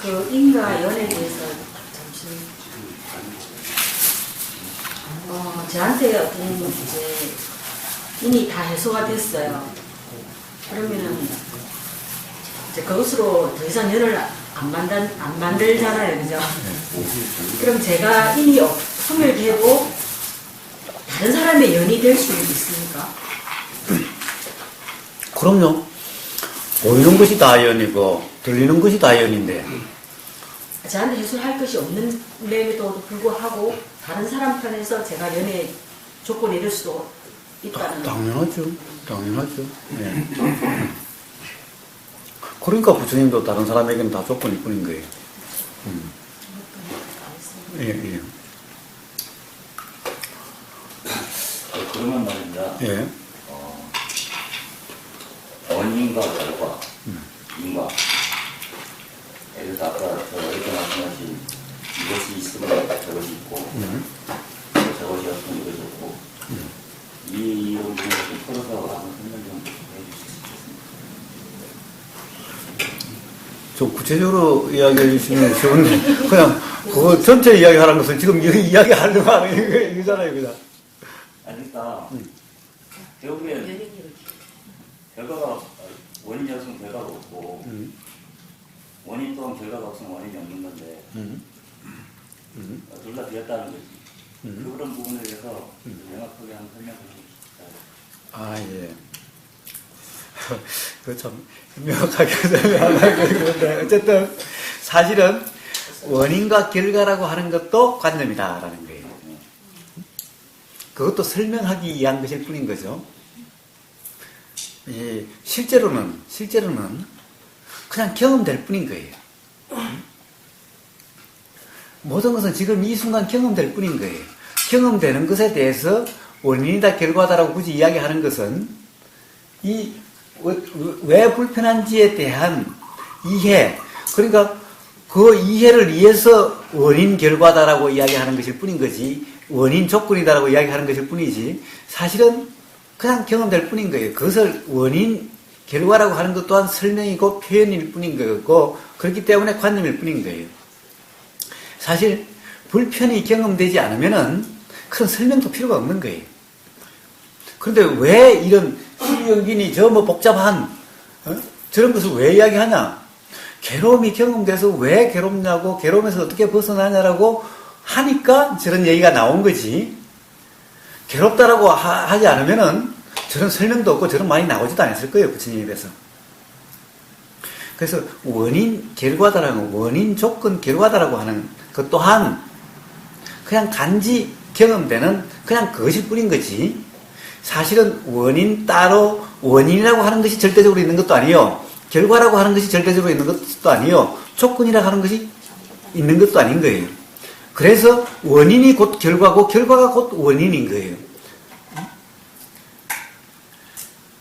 그 인과 연에 대해서 잠시 저한테 어떤 이제 이미 다 해소가 됐어요. 그러면은 이제 그것으로 더 이상 연을 안 만들잖아요, 그죠? 그럼 제가 이미 소멸되고 다른 사람의 연이 될 수 있습니까? 그럼요. 보이는 것이 다 연이고 들리는 것이 다 연인데 저한테 해소할 것이 없는데도 불구하고 다른 사람 편에서 제가 연애 조건이 될 수도 있다는. 당연하죠. 당연하죠. 예. 그러니까 부처님도 다른 사람에게는 다 조건일 뿐인 거예요. 예, 예. 그러면 말입니다. 예. 원인과 결과, 인과. 예를 들어 아까 이렇게 말씀하신 이것이 있으면 저것이 있고, 저것이 없으면 이것이 없고, 이 이런 부분을 좀 풀어서 한번 설명 좀 해주실 수 있겠습니까? 좀 구체적으로 이야기해 주시면 좋은데 그냥 그거 전체 이야기하라는 것은 지금 이야기하려고 하는 이거잖아요, 그냥. 아니, 그러니까 결국엔 결과가 원인이었으면 결과가 없고 원인 또한 결과가 없으면 원인이 없는 건데 둘 다 되었다는 거지. 그런 부분에 대해서 명확하게 한번 설명해 주십시오. 아, 예. 그 참 명확하게 설명하려고 그러는데 어쨌든 사실은 원인과 결과라고 하는 것도 관념이다라는 거예요. 그것도 설명하기 위한 것일 뿐인 거죠. 예, 실제로는 그냥 경험될 뿐인 거예요. 모든 것은 지금 이 순간 경험될 뿐인 거예요. 경험되는 것에 대해서 원인이다 결과다라고 굳이 이야기하는 것은 이 왜 불편한지에 대한 이해, 그러니까 그 이해를 위해서 원인 결과다라고 이야기하는 것일 뿐인 거지, 원인 조건이다라고 이야기하는 것일 뿐이지 사실은 그냥 경험될 뿐인 거예요. 그것을 원인 결과라고 하는 것 또한 설명이고 표현일 뿐인 거고, 그렇기 때문에 관념일 뿐인 거예요. 사실 불편이 경험되지 않으면은 그런 설명도 필요가 없는 거예요. 그런데 왜 이런 시비연긴이 저 뭐 복잡한 저런 것을 왜 이야기하냐? 괴로움이 경험돼서 왜 괴롭냐고, 괴로움에서 어떻게 벗어나냐라고 하니까 저런 얘기가 나온 거지. 괴롭다라고 하지 않으면은 저런 설명도 없고 저런 말이 나오지도 않았을 거예요, 부처님에 대해서. 그래서 원인 결과다라는, 원인 조건 결과다라고 하는 것 또한 그냥 단지 경험되는 그냥 그것일 뿐인 거지. 사실은 원인 따로 원인이라고 하는 것이 절대적으로 있는 것도 아니요, 결과라고 하는 것이 절대적으로 있는 것도 아니요, 조건이라고 하는 것이 있는 것도 아닌 거예요. 그래서 원인이 곧 결과고 결과가 곧 원인인 거예요.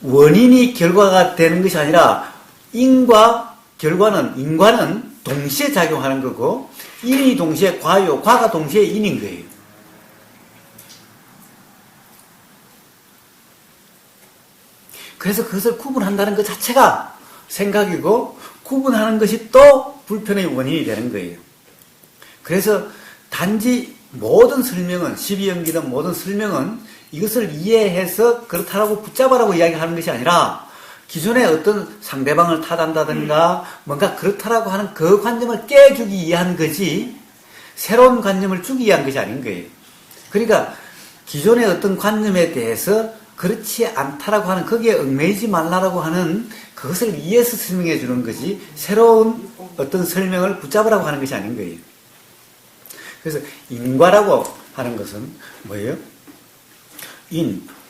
원인이 결과가 되는 것이 아니라 인과는 동시에 작용하는 거고, 인이 동시에 과요, 과가 동시에 인인 거예요. 그래서 그것을 구분한다는 것 자체가 생각이고, 구분하는 것이 또 불편의 원인이 되는 거예요. 그래서 단지 모든 설명은, 시비연기든 모든 설명은 이것을 이해해서 그렇다라고 붙잡아라고 이야기하는 것이 아니라 기존의 어떤 상대방을 탓한다든가 뭔가 그렇다라고 하는 그 관념을 깨주기 위한 거지, 새로운 관념을 주기 위한 것이 아닌 거예요. 그러니까 기존의 어떤 관념에 대해서 그렇지 않다라고 하는, 거기에 얽매이지 말라라고 하는 그것을 이해해서 설명해 주는 거지, 새로운 어떤 설명을 붙잡으라고 하는 것이 아닌 거예요. 그래서 인과라고 하는 것은 뭐예요?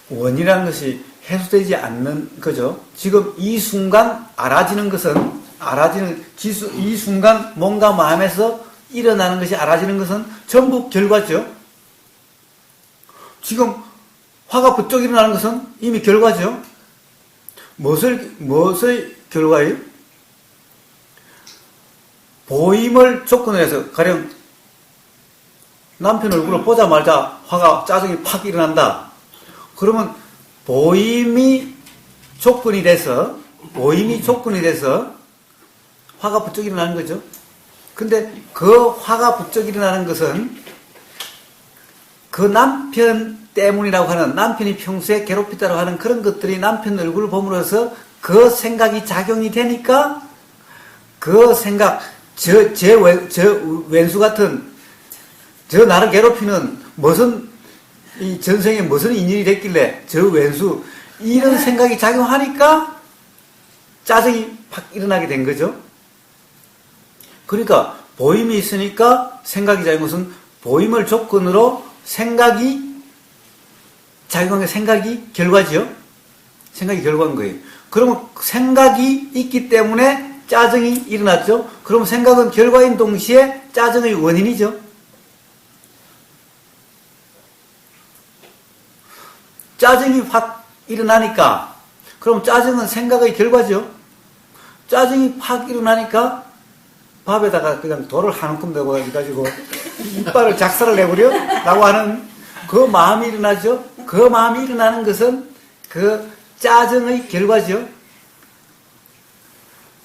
원이라는 것이 해소되지 않는 거죠. 지금 이 순간 알아지는 것은, 이 순간 뭔가 마음에서 일어나는 것이 알아지는 것은 전부 결과죠. 지금 화가 부쩍 일어나는 것은 이미 결과죠. 무엇의 결과예요? 보임을 조건으로 해서, 가령 남편 얼굴을 보자마자 화가, 짜증이 팍 일어난다. 그러면 보임이 조건이 돼서 화가 부쩍 일어나는 거죠. 근데 그 화가 부쩍 일어나는 것은 그 남편 때문이라고 하는, 남편이 평소에 괴롭히다라고 하는 그런 것들이 남편 얼굴을 보므로서 그 생각이 작용이 되니까 그 생각, 저 왼수 같은, 저 나를 괴롭히는 무슨, 이 전생에 무슨 인연이 됐길래 저 왼수, 이런 생각이 작용하니까 짜증이 팍 일어나게 된 거죠. 그러니까 보임이 있으니까 생각이 작용한 것은 보임을 조건으로 생각이 작용한 게 생각이 결과지요. 생각이 결과인 거예요. 그러면 생각이 있기 때문에 짜증이 일어났죠. 그럼 생각은 결과인 동시에 짜증의 원인이죠. 짜증이 확 일어나니까, 그럼 짜증은 생각의 결과죠. 짜증이 확 일어나니까 밥에다가 그냥 돌을 한 움큼 내고 해가지고 이빨을 작살을 내버려? 라고 하는 그 마음이 일어나죠. 그 마음이 일어나는 것은 그 짜증의 결과죠.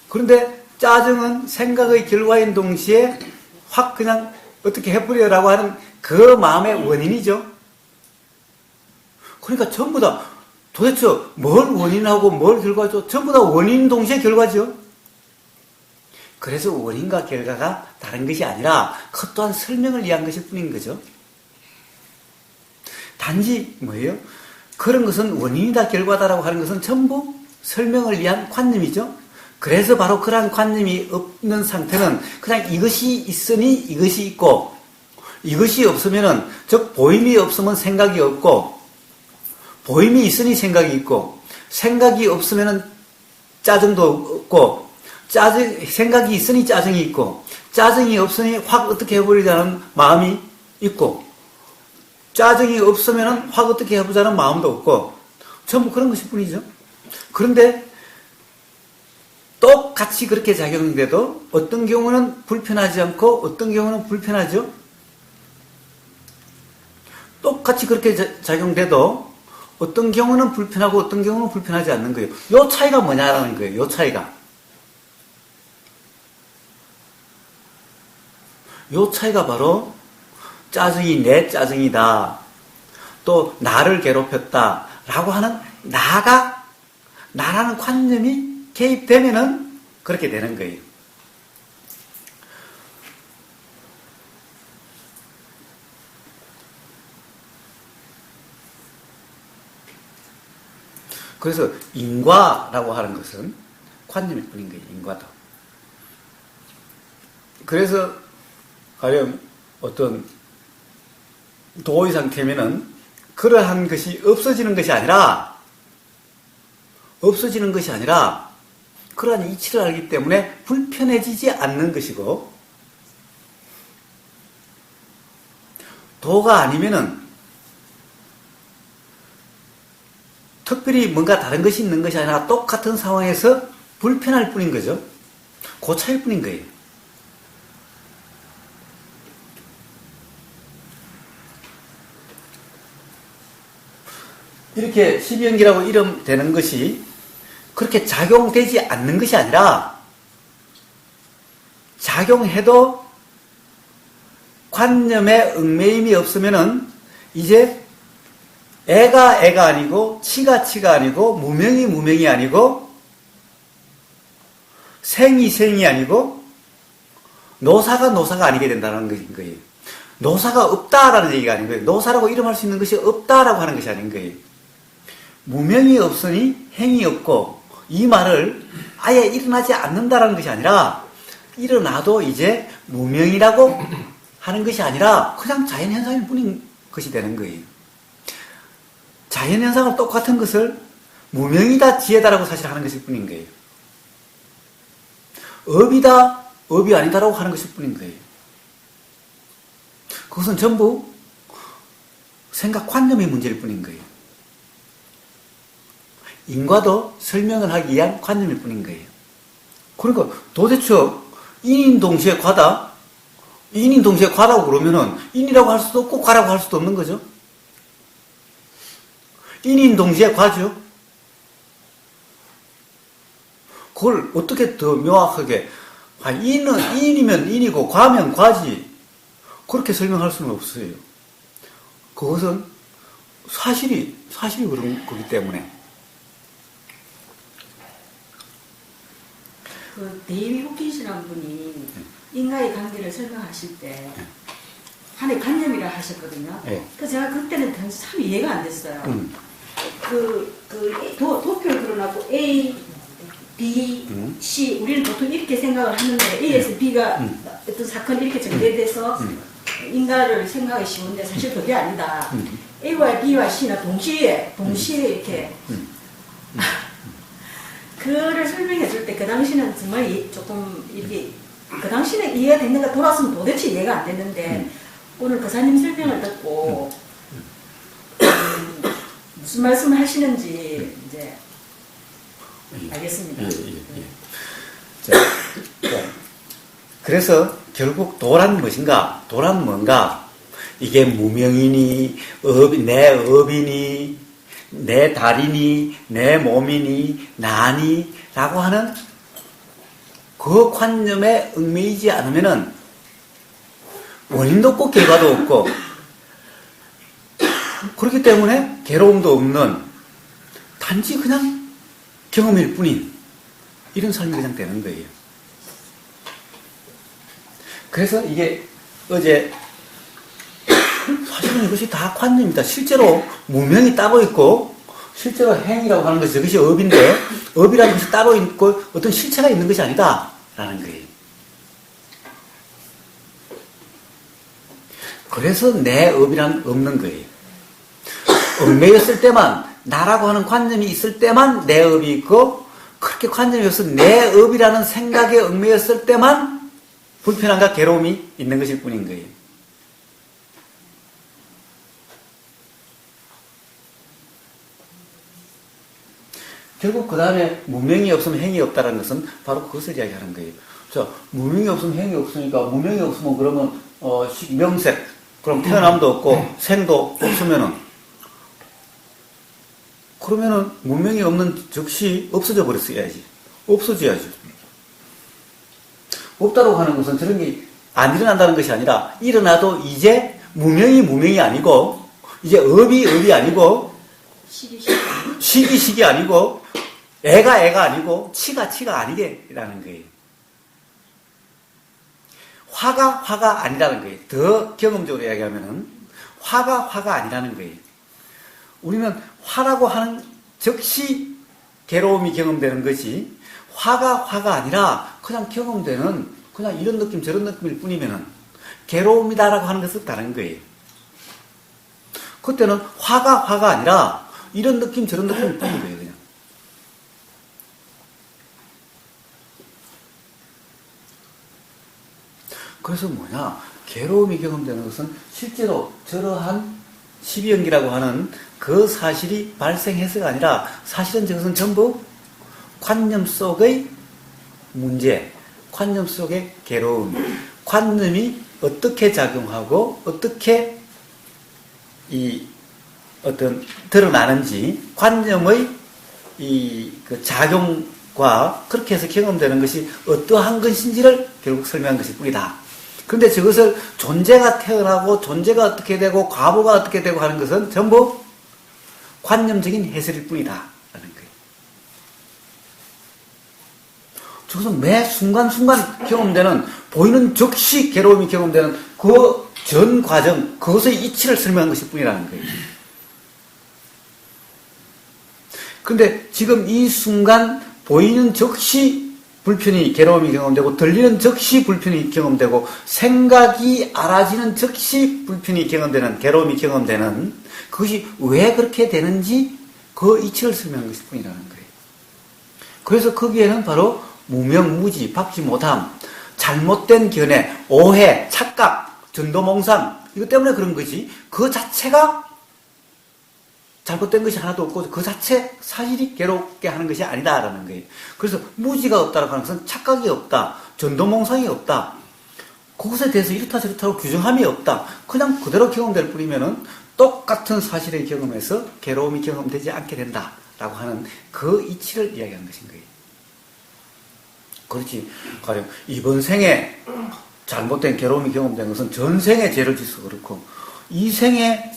그런데 짜증은 생각의 결과인 동시에 확 그냥 어떻게 해버려라고 하는 그 마음의 원인이죠. 그러니까 전부 다 도대체 뭘 원인하고 뭘 결과죠? 전부 다 원인 동시에 결과죠. 그래서 원인과 결과가 다른 것이 아니라 그 또한 설명을 위한 것일 뿐인 거죠. 단지 뭐예요? 그런 것은 원인이다 결과다라고 하는 것은 전부 설명을 위한 관념이죠. 그래서 바로 그러한 관념이 없는 상태는 그냥 이것이 있으니 이것이 있고, 이것이 없으면은, 즉 보임이 없으면 생각이 없고, 보임이 있으니 생각이 있고, 생각이 없으면은 짜증도 없고, 생각이 있으니 짜증이 있고, 짜증이 없으니 확 어떻게 해버리자는 마음이 있고, 짜증이 없으면은 확 어떻게 해보자는 마음도 없고, 전부 그런 것일 뿐이죠. 그런데 똑같이 그렇게 작용돼도 어떤 경우는 불편하지 않고 어떤 경우는 불편하죠. 똑같이 그렇게 작용돼도 어떤 경우는 불편하고 어떤 경우는 불편하지 않는 거예요. 요 차이가 뭐냐라는 거예요. 요 차이가. 요 차이가 바로 짜증이 내 짜증이다. 또 나를 괴롭혔다. 라고 하는 나라는 관념이 개입되면은 그렇게 되는 거예요. 그래서 인과라고 하는 것은 관념일 뿐인 거예요. 인과도. 그래서 가령 어떤 도의 상태면은 그러한 것이 없어지는 것이 아니라 그러한 이치를 알기 때문에 불편해지지 않는 것이고, 도가 아니면은 특별히 뭔가 다른 것이 있는 것이 아니라 똑같은 상황에서 불편할 뿐인 거죠. 그 차이일 뿐인 거예요. 이렇게 12연기라고 이름 되는 것이 그렇게 작용되지 않는 것이 아니라 작용해도 관념에 얽매임이 없으면은 이제 애가 아니고 치가 아니고 무명이 아니고 생이 아니고 노사가 아니게 된다는 것인 거예요. 노사가 없다라는 얘기가 아닌 거예요. 노사라고 이름할 수 있는 것이 없다라고 하는 것이 아닌 거예요. 무명이 없으니 행이 없고, 이 말을 아예 일어나지 않는다라는 것이 아니라 일어나도 이제 무명이라고 하는 것이 아니라 그냥 자연현상일 뿐인 것이 되는 거예요. 자연현상은 똑같은 것을 무명이다 지혜다라고 사실 하는 것일 뿐인 거예요. 업이다 업이 아니다라고 하는 것일 뿐인 거예요. 그것은 전부 생각 관념의 문제일 뿐인 거예요. 인과도 설명을 하기 위한 관념일 뿐인 거예요. 그러니까 도대체 인인 동시에 과다? 인인 동시에 과라고 그러면은 인이라고 할 수도 없고 과라고 할 수도 없는 거죠. 인인 동시에 과죠. 그걸 어떻게 더 명확하게 인이면 인이고 과면 과지. 그렇게 설명할 수는 없어요. 그것은 사실이 그런 거기 때문에. 그 데이비 호킨스라는 분이 인과의 관계를 설명하실 때 하나의 관념이라 하셨거든요. 네. 그래서 제가 그때는 참 이해가 안 됐어요. 도표를 그려놓고 A, B, C 우리는 보통 이렇게 생각을 하는데 A에서 B가 어떤 사건이 이렇게 전개돼서 인과를 생각하기 쉬운데 사실 그게 아니다. A와 B와 C는 동시에 이렇게 그를 설명해 줄 때 그 당시는 정말 조금 이렇게 그 당시는 이해가 됐는가 돌아서면 도대체 이해가 안 됐는데 오늘 교사님 설명을 듣고 무슨 말씀을 하시는지 이제 알겠습니다. 자, 그래서 결국 도란 무엇인가? 도란 뭔가? 이게 무명이니, 내 업이니, 내 달이니, 내 몸이니, 나니, 라고 하는 그 관념에 얽매이지 않으면은 원인도 없고 결과도 없고, 그렇기 때문에 괴로움도 없는 단지 그냥 경험일 뿐인 이런 삶이 그냥 되는 거예요. 그래서 이게 어제 사실은 이것이 다 관념입니다. 실제로 무명이 따로 있고 실제로 행이라고 하는 것이 저것이 업인데 업이라는 것이 따로 있고 어떤 실체가 있는 것이 아니다라는 거예요. 그래서 내 업이란 없는 거예요. 얽매였을 때만 나라고 하는 관념이 있을 때만 내 업이 있고 그렇게 관념이 없어 내 업이라는 생각에 얽매였을 때만 불편함과 괴로움이 있는 것일 뿐인 거예요. 결국 그 다음에 무명이 없으면 행이 없다는 것은 바로 그것을 이야기하는 거예요. 자, 무명이 없으면 행이 없으니까 무명이 없으면 그러면 명색 그럼 태어남도 없고 생도 없으면은 그러면은 무명이 없는 즉시 없어져 버렸어야지. 없어져야지. 없다고 하는 것은 저런 게 안 일어난다는 것이 아니라 일어나도 이제 무명이 아니고 이제 업이 아니고 시기 아니고 애가 아니고 치가 아니게라는 거예요. 화가 아니라는 거예요. 더 경험적으로 이야기하면은 화가 아니라는 거예요. 우리는 화라고 하는 즉시 괴로움이 경험되는 것이 화가 아니라 그냥 경험되는 그냥 이런 느낌 저런 느낌일 뿐이면은 괴로움이다라고 하는 것은 다른 거예요. 그때는 화가 아니라 이런 느낌 저런 느낌일 뿐인 거예요. 그냥. 그래서 뭐냐 괴로움이 경험되는 것은 실제로 저러한 십이연기라고 하는 그 사실이 발생해서가 아니라 사실은 저것은 전부 관념 속의 문제, 관념 속의 괴로움, 관념이 어떻게 작용하고 어떻게 드러나는지 관념의 그 작용과 그렇게 해서 경험되는 것이 어떠한 것인지를 결국 설명한 것일 뿐이다. 그런데 저것을 존재가 태어나고 존재가 어떻게 되고 과보가 어떻게 되고 하는 것은 전부 관념적인 해설일 뿐이다 라는 거예요. 저것은 매 순간순간 경험되는 보이는 즉시 괴로움이 경험되는 그 전 과정 그것의 이치를 설명한 것일 뿐이라는 거예요. 그런데 지금 이 순간 보이는 즉시 불편이 괴로움이 경험되고 들리는 즉시 불편이 경험되고 생각이 알아지는 즉시 불편이 경험되는 괴로움이 경험되는 그것이 왜 그렇게 되는지 그 이치를 설명한 것일 뿐이라는 거예요. 그래서 거기에는 바로 무명무지, 박지 못함, 잘못된 견해, 오해, 착각, 전도몽상 이것 때문에 그런 거지 그 자체가 잘못된 것이 하나도 없고 그 자체 사실이 괴롭게 하는 것이 아니다라는 거예요. 그래서 무지가 없다라고 하는 것은 착각이 없다, 전도몽상이 없다, 그것에 대해서 이렇다 저렇다고 규정함이 없다. 그냥 그대로 경험될 뿐이면은 똑같은 사실의 경험에서 괴로움이 경험되지 않게 된다라고 하는 그 이치를 이야기하는 것인 거예요. 그렇지. 가령 이번 생에 잘못된 괴로움이 경험된 것은 전생에 죄를 지어서 그렇고 이 생에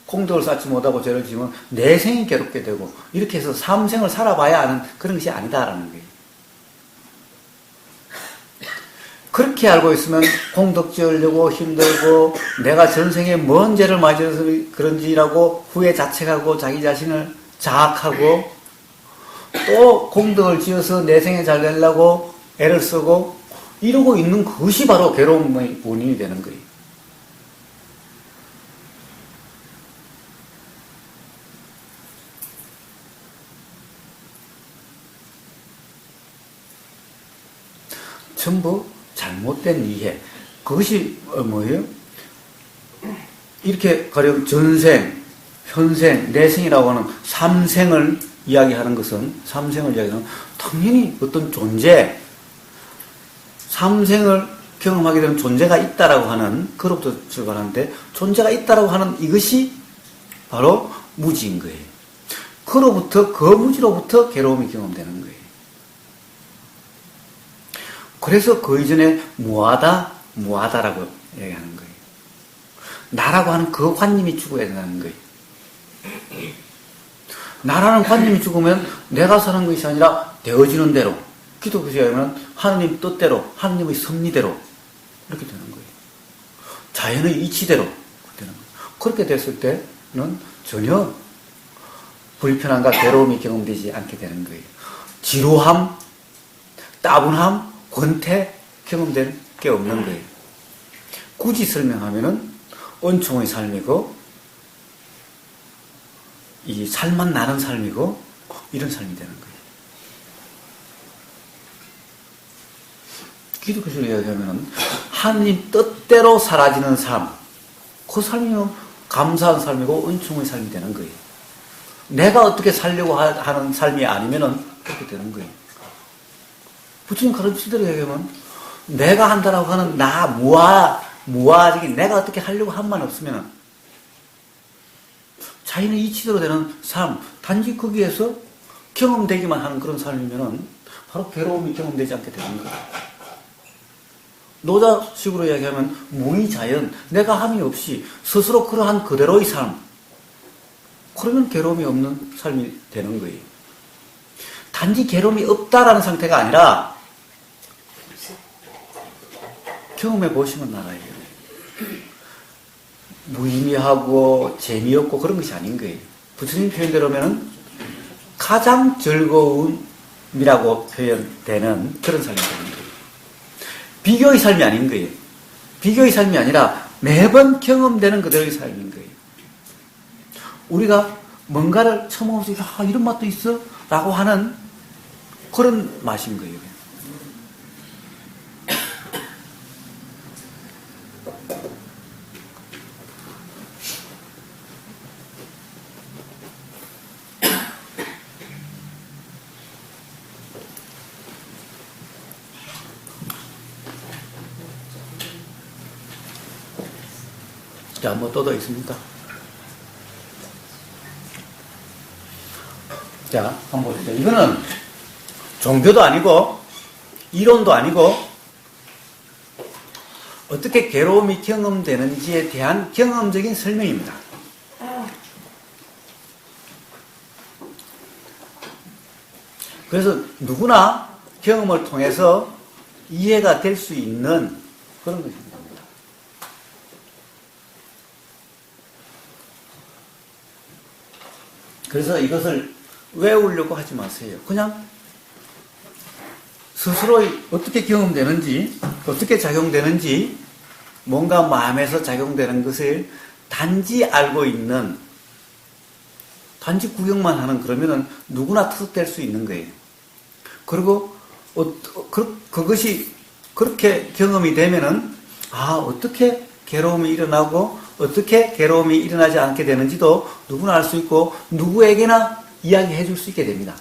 공덕을 쌓지 못하고 죄를 지으면 내 생이 괴롭게 되고 이렇게 해서 삼생을 살아봐야 하는 그런 것이 아니다라는 거예요. 그렇게 알고 있으면 공덕 지으려고 힘들고 내가 전생에 뭔 죄를 많이 지어서 그런지라고 후회 자책하고 자기 자신을 자학하고 또 공덕을 지어서 내 생에 잘 되려고 애를 쓰고 이러고 있는 것이 바로 괴로움의 원인이 되는 거예요. 전부 잘못된 이해. 그것이 뭐예요? 이렇게 가령 전생, 현생, 내생이라고 하는 삼생을 이야기하는 것은 삼생을 이야기하는 당연히 어떤 존재, 삼생을 경험하게 되는 존재가 있다라고 하는 그로부터 출발하는데 존재가 있다라고 하는 이것이 바로 무지인 거예요. 그로부터 그 무지로부터 괴로움이 경험되는 거예요. 그래서 그 이전에 무하다라고 얘기하는 거예요. 나라고 하는 그 관념이 죽어야 된다는 거예요. 나라는 관념이 죽으면 내가 사는 것이 아니라 되어지는 대로, 기독교에 하면 하느님 뜻대로, 하느님의 섭리대로 이렇게 되는 거예요. 자연의 이치대로 되는 거예요. 그렇게 됐을 때는 전혀 불편함과 괴로움이 경험되지 않게 되는 거예요. 지루함, 따분함, 권태 경험될 게 없는 거예요. 굳이 설명하면은 은총의 삶이고 이 살만 나는 삶이고 이런 삶이 되는 거예요. 기독교적으로 이야기하면은 하나님 뜻대로 사라지는 삶, 그 삶이 감사한 삶이고 은총의 삶이 되는 거예요. 내가 어떻게 살려고 하는 삶이 아니면은 그렇게 되는 거예요. 부처님 가르치대로 얘기하면 내가 한다라고 하는 나 무아적인 내가 어떻게 하려고 한 만 없으면 자연의 이치대로 되는 삶, 단지 거기에서 경험되기만 하는 그런 삶이면은 바로 괴로움이 경험되지 않게 되는 거예요. 노자식으로 이야기하면 무의자연, 내가 함이 없이 스스로 그러한 그대로의 삶, 그러면 괴로움이 없는 삶이 되는 거예요. 단지 괴로움이 없다라는 상태가 아니라 경험해 보시면 알아요. 무의미하고 재미없고 그런 것이 아닌 거예요. 부처님 표현대로면 가장 즐거움이라고 표현되는 그런 삶이 되는 거예요. 비교의 삶이 아닌 거예요. 비교의 삶이 아니라 매번 경험되는 그대로의 삶인 거예요. 우리가 뭔가를 처음 먹으면서 이런 맛도 있어? 라고 하는 그런 맛인 거예요. 자, 뭐 또 더 있습니까? 자, 한번 보시죠. 이거는 종교도 아니고 이론도 아니고 어떻게 괴로움이 경험되는지에 대한 경험적인 설명입니다. 그래서 누구나 경험을 통해서 이해가 될 수 있는 그런 것입니다. 그래서 이것을 외우려고 하지 마세요. 그냥 스스로 어떻게 경험되는지, 어떻게 작용되는지, 뭔가 마음에서 작용되는 것을 단지 알고 있는, 단지 구경만 하는 그러면은 누구나 투석될 수 있는 거예요. 그리고 그것이 그렇게 경험이 되면은 어떻게 괴로움이 일어나고 어떻게 괴로움이 일어나지 않게 되는지도 누구나 알 수 있고 누구에게나 이야기해 줄 수 있게 됩니다.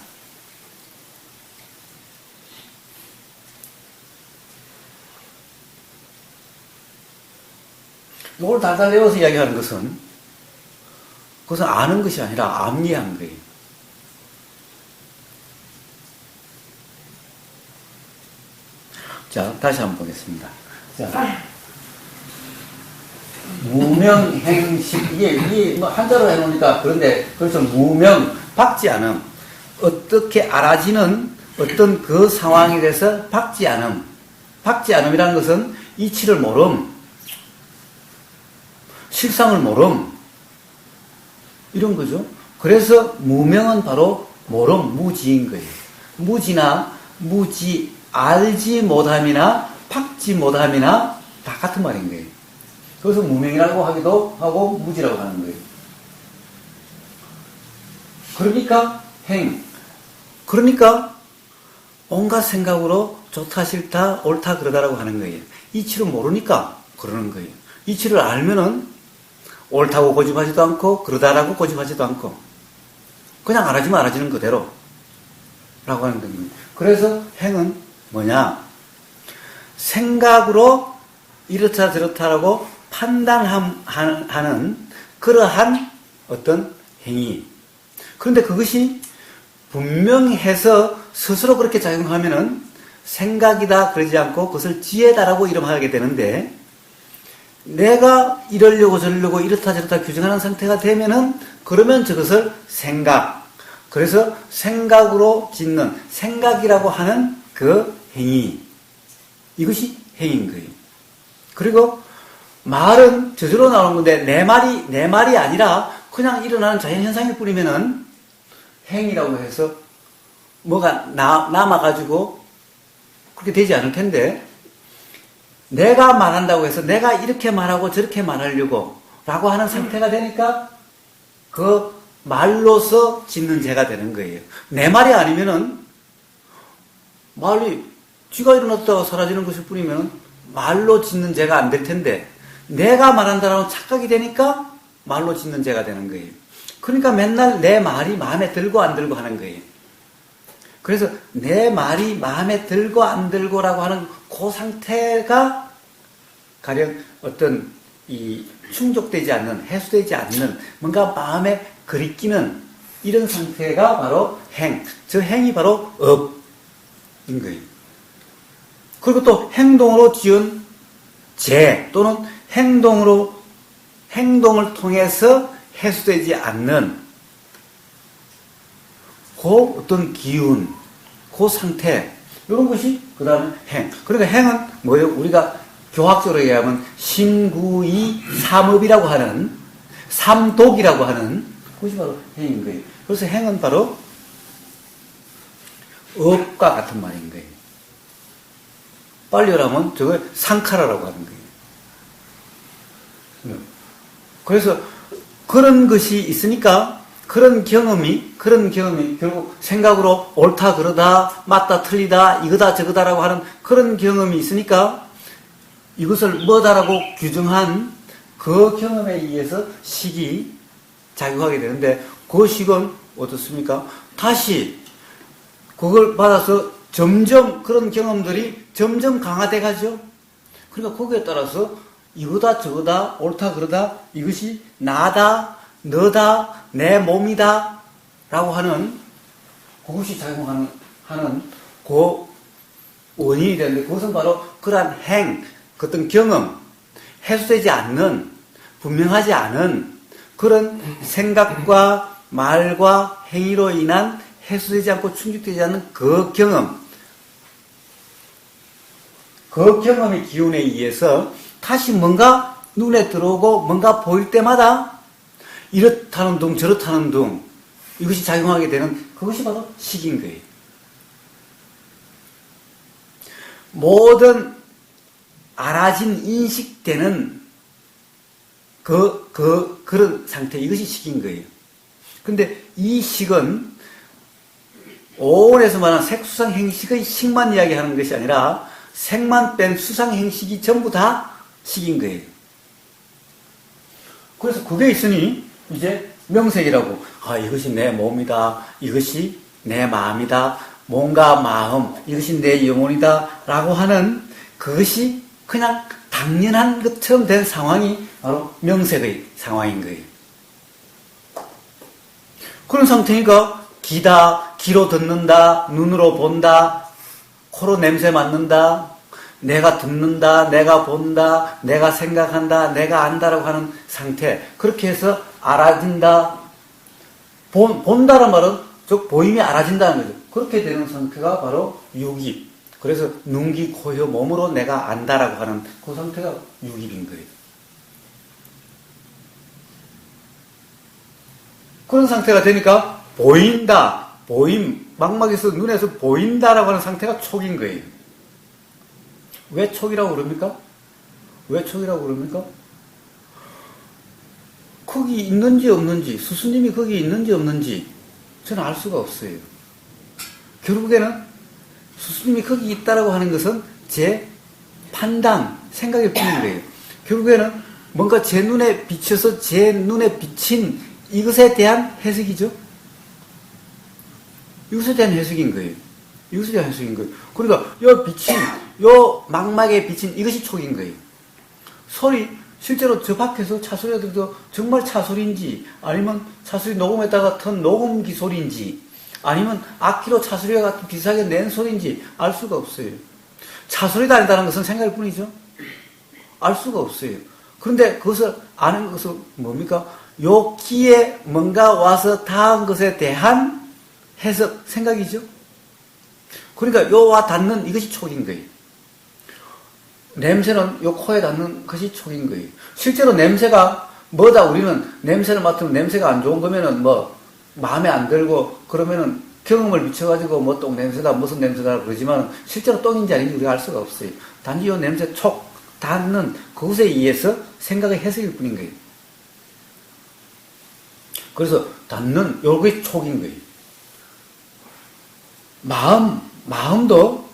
이걸 달달 외워서 이야기하는 것은 그것은 아는 것이 아니라 암기하는 거예요. 자, 다시 한번 보겠습니다. 자, 무명행식, 이게 뭐 한자로 해놓으니까 그런데, 그렇죠. 무명, 박지 않음. 어떻게 알아지는 어떤 그 상황에 대해서 박지 않음. 박지 않음이라는 것은 이치를 모름, 실상을 모름, 이런 거죠. 그래서 무명은 바로 모름, 무지인 거예요. 무지나 무지, 알지 못함이나 박지 못함이나 다 같은 말인 거예요. 그래서 무명이라고 하기도 하고 무지라고 하는 거예요. 그러니까 그러니까 온갖 생각으로 좋다 싫다 옳다 그러다라고 하는 거예요. 이치를 모르니까 그러는 거예요. 이치를 알면은 옳다고 고집하지도 않고 그러다라고 고집하지도 않고 그냥 알아지면 알아지는 그대로 라고 하는 겁니다. 그래서 행은 뭐냐? 생각으로 이렇다 저렇다라고 판단하는 그러한 어떤 행위. 그런데 그것이 분명해서 스스로 그렇게 작용하면은 생각이다 그러지 않고 그것을 지혜다라고 이름하게 되는데, 내가 이러려고 저러려고 이렇다 저렇다 규정하는 상태가 되면은 그러면 저것을 생각, 그래서 생각으로 짓는 생각이라고 하는 그 행위, 이것이 행인 거예요. 그리고 말은 저절로 나오는 건데 내 말이 아니라 그냥 일어나는 자연현상일 뿐이면은 행이라고 해서 뭐가 남아가지고 그렇게 되지 않을 텐데, 내가 말한다고 해서 내가 이렇게 말하고 저렇게 말하려고 라고 하는 상태가 되니까 그 말로서 짓는 죄가 되는 거예요. 내 말이 아니면은 말이 쥐가 일어났다가 사라지는 것일 뿐이면 말로 짓는 죄가 안 될 텐데, 내가 말한다라는 착각이 되니까 말로 짓는 죄가 되는 거예요. 그러니까 맨날 내 말이 마음에 들고 안 들고 하는 거예요. 그래서 내 말이 마음에 들고 안 들고라고 하는 그 상태가 가령 어떤 이 충족되지 않는, 해소되지 않는 뭔가 마음에 그리끼는 이런 상태가 바로 행. 저 행이 바로 업인 거예요. 그리고 또 행동으로 지은 죄 또는 행동을 통해서 해소되지 않는 그 어떤 기운, 그 상태, 이런 것이 그 다음에 행. 그러니까 행은 뭐예요? 우리가 교학적으로 얘기하면 심구이 삼업이라고 하는, 삼독이라고 하는 그것이 바로 행인 거예요. 그래서 행은 바로 업과 같은 말인 거예요. 빨리 말하면 저걸 상카라라고 하는 거예요. 그래서 그런 것이 있으니까 그런 경험이 결국 생각으로 옳다 그러다 맞다 틀리다 이거다 저거다라고 하는 그런 경험이 있으니까 이것을 뭐다라고 규정한 그 경험에 의해서 식이 작용하게 되는데, 그 식은 어떻습니까? 다시 그걸 받아서 점점 그런 경험들이 점점 강화돼 가죠. 그러니까 거기에 따라서 이거다 저거다 옳다 그러다 이것이 나다 너다 내 몸이다 라고 하는 그것이 작용하는 그 원인이 되는데, 그것은 바로 그러한 행, 그 어떤 경험, 해소되지 않는, 분명하지 않은 그런 생각과 말과 행위로 인한 해소되지 않고 충족되지 않는 그 경험, 그 경험의 기운에 의해서 다시 뭔가 눈에 들어오고 뭔가 보일 때마다 이렇다는 둥 저렇다는 둥 이것이 작용하게 되는 그것이 바로 식인 거예요. 모든 알아진 인식되는 그런 상태, 이것이 식인 거예요. 근데 이 식은 오온에서 말하는 색수상행식의 식만 이야기하는 것이 아니라 색만 뺀 수상행식이 전부 다 식인 거예요. 그래서 그게 있으니 이제 명색이라고, 이것이 내 몸이다, 이것이 내 마음이다, 몸과 마음, 이것이 내 영혼이다 라고 하는 그것이 그냥 당연한 것처럼 된 상황이 바로 명색의 상황인 거예요. 그런 상태니까 귀다, 귀로 듣는다, 눈으로 본다, 코로 냄새 맡는다, 내가 듣는다, 내가 본다, 내가 생각한다, 내가 안다라고 하는 상태. 그렇게 해서 알아진다. 본다는 말은 즉 보임이 알아진다는 거죠. 그렇게 되는 상태가 바로 유기. 그래서 눈, 귀, 코, 혀, 몸으로 내가 안다라고 하는 그 상태가 유기인 거예요. 그런 상태가 되니까 보인다, 보임, 망막에서 눈에서 보인다라고 하는 상태가 촉인 거예요. 왜 촉이라고 그럽니까? 왜 촉이라고 그럽니까? 거기 있는지 없는지, 스승님이 거기 있는지 없는지 저는 알 수가 없어요. 결국에는 스승님이 거기 있다라고 하는 것은 제 판단, 생각일 뿐인 거예요. 결국에는 뭔가 제 눈에 비쳐서 제 눈에 비친 이것에 대한 해석이죠. 이것에 대한 해석인 거예요. 이것에 대한 해석인 거예요. 그러니까 요 비친, 요 망막에 비친 이것이 촉인 거예요. 소리, 실제로 저 밖에서 차소리가 들어도 정말 차소리인지, 아니면 차소리 녹음했다가 턴 녹음기 소리인지, 아니면 악기로 차소리와 같은 비슷하게 낸 소리인지 알 수가 없어요. 차소리가 아니다는 것은 생각일 뿐이죠. 알 수가 없어요. 그런데 그것을 아는 것은 뭡니까? 요 귀에 뭔가 와서 닿은 것에 대한 해석, 생각이죠. 그러니까 요와 닿는 이것이 촉인 거예요. 냄새는 요 코에 닿는 것이 촉인 거예요. 실제로 냄새가 뭐다, 우리는 냄새를 맡으면 냄새가 안 좋은 거면은 뭐 마음에 안 들고 그러면은 경험을 미쳐가지고 뭐 똥 냄새다 무슨 냄새다 그러지만 실제로 똥인지 아닌지 우리가 알 수가 없어요. 단지 요 냄새 촉 닿는 그것에 의해서 생각의 해석일 뿐인 거예요. 그래서 닿는 요게 촉인 거예요. 마음도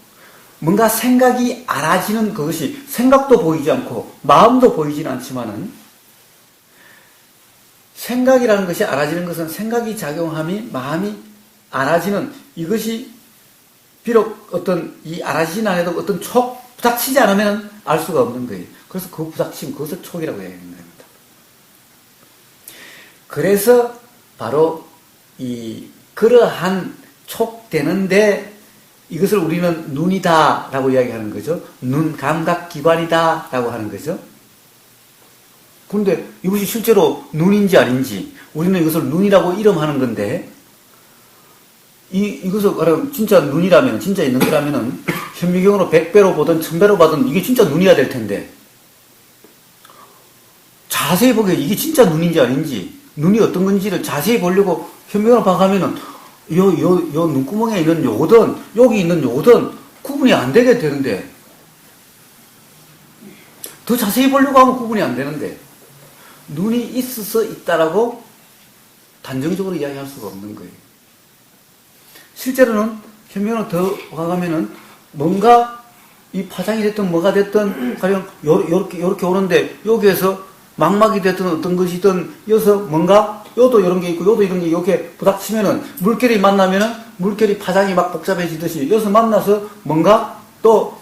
뭔가 생각이 알아지는 그것이, 생각도 보이지 않고 마음도 보이지는 않지만은, 생각이라는 것이 알아지는 것은 생각이 작용함이 마음이 알아지는 이것이 비록 어떤 이 알아지진 않아도 어떤 촉 부닥치지 않으면 알 수가 없는 거예요. 그래서 그 부닥침, 그것을 촉이라고 얘기하는 겁니다. 그래서 바로 그러한 촉되는데 이것을 우리는 눈이다 라고 이야기하는 거죠. 눈 감각기관이다 라고 하는 거죠. 그런데 이것이 실제로 눈인지 아닌지, 우리는 이것을 눈이라고 이름하는 건데, 이것을 말하면 진짜 눈이라면, 진짜 있는 거라면은 현미경으로 100배로 보든 1000배로 봐든 이게 진짜 눈이야 될 텐데, 자세히 보게 이게 진짜 눈인지 아닌지, 눈이 어떤 건지를 자세히 보려고 현미경으로 봐가면은 요 눈구멍에 있는 요거든, 여기 있는 요거든 구분이 안 되게 되는데, 더 자세히 보려고 하면 구분이 안 되는데, 눈이 있어서 있다라고 단정적으로 이야기할 수가 없는 거예요. 실제로는 현미경으로 더 가가면은 뭔가 이 파장이 됐든 뭐가 됐든 가령 요렇게 오는데, 여기에서 망막이 됐든 어떤 것이든 여기서 뭔가 요도 이런 게 있고 요도 이런 게 이렇게 부닥치면은 물결이 만나면은 물결이 파장이 막 복잡해지듯이 여기서 만나서 뭔가 또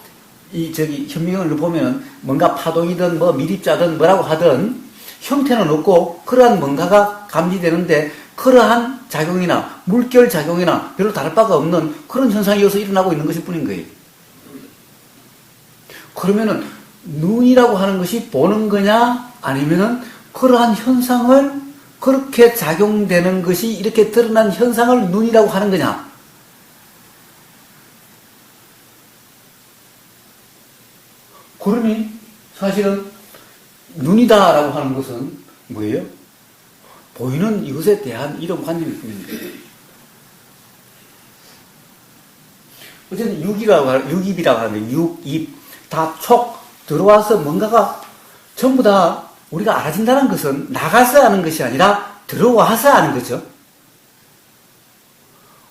현미경을 보면은 뭔가 파동이든 뭐 미립자든 뭐라고 하든 형태는 없고 그러한 뭔가가 감지되는데, 그러한 작용이나 물결 작용이나 별로 다를 바가 없는 그런 현상이 여기서 일어나고 있는 것일 뿐인 거예요. 그러면은 눈이라고 하는 것이 보는 거냐, 아니면은 그러한 현상을, 그렇게 작용되는 것이 이렇게 드러난 현상을 눈이라고 하는 거냐? 그러니 사실은 눈이다라고 하는 것은 뭐예요? 보이는 이것에 대한 이런 관념일 뿐입니다. 어쨌든 육입이라고 하는데, 육, 입, 다 촉, 들어와서 뭔가가 전부 다 우리가 알아진다는 것은 나가서 하는 것이 아니라 들어와서 하는 거죠.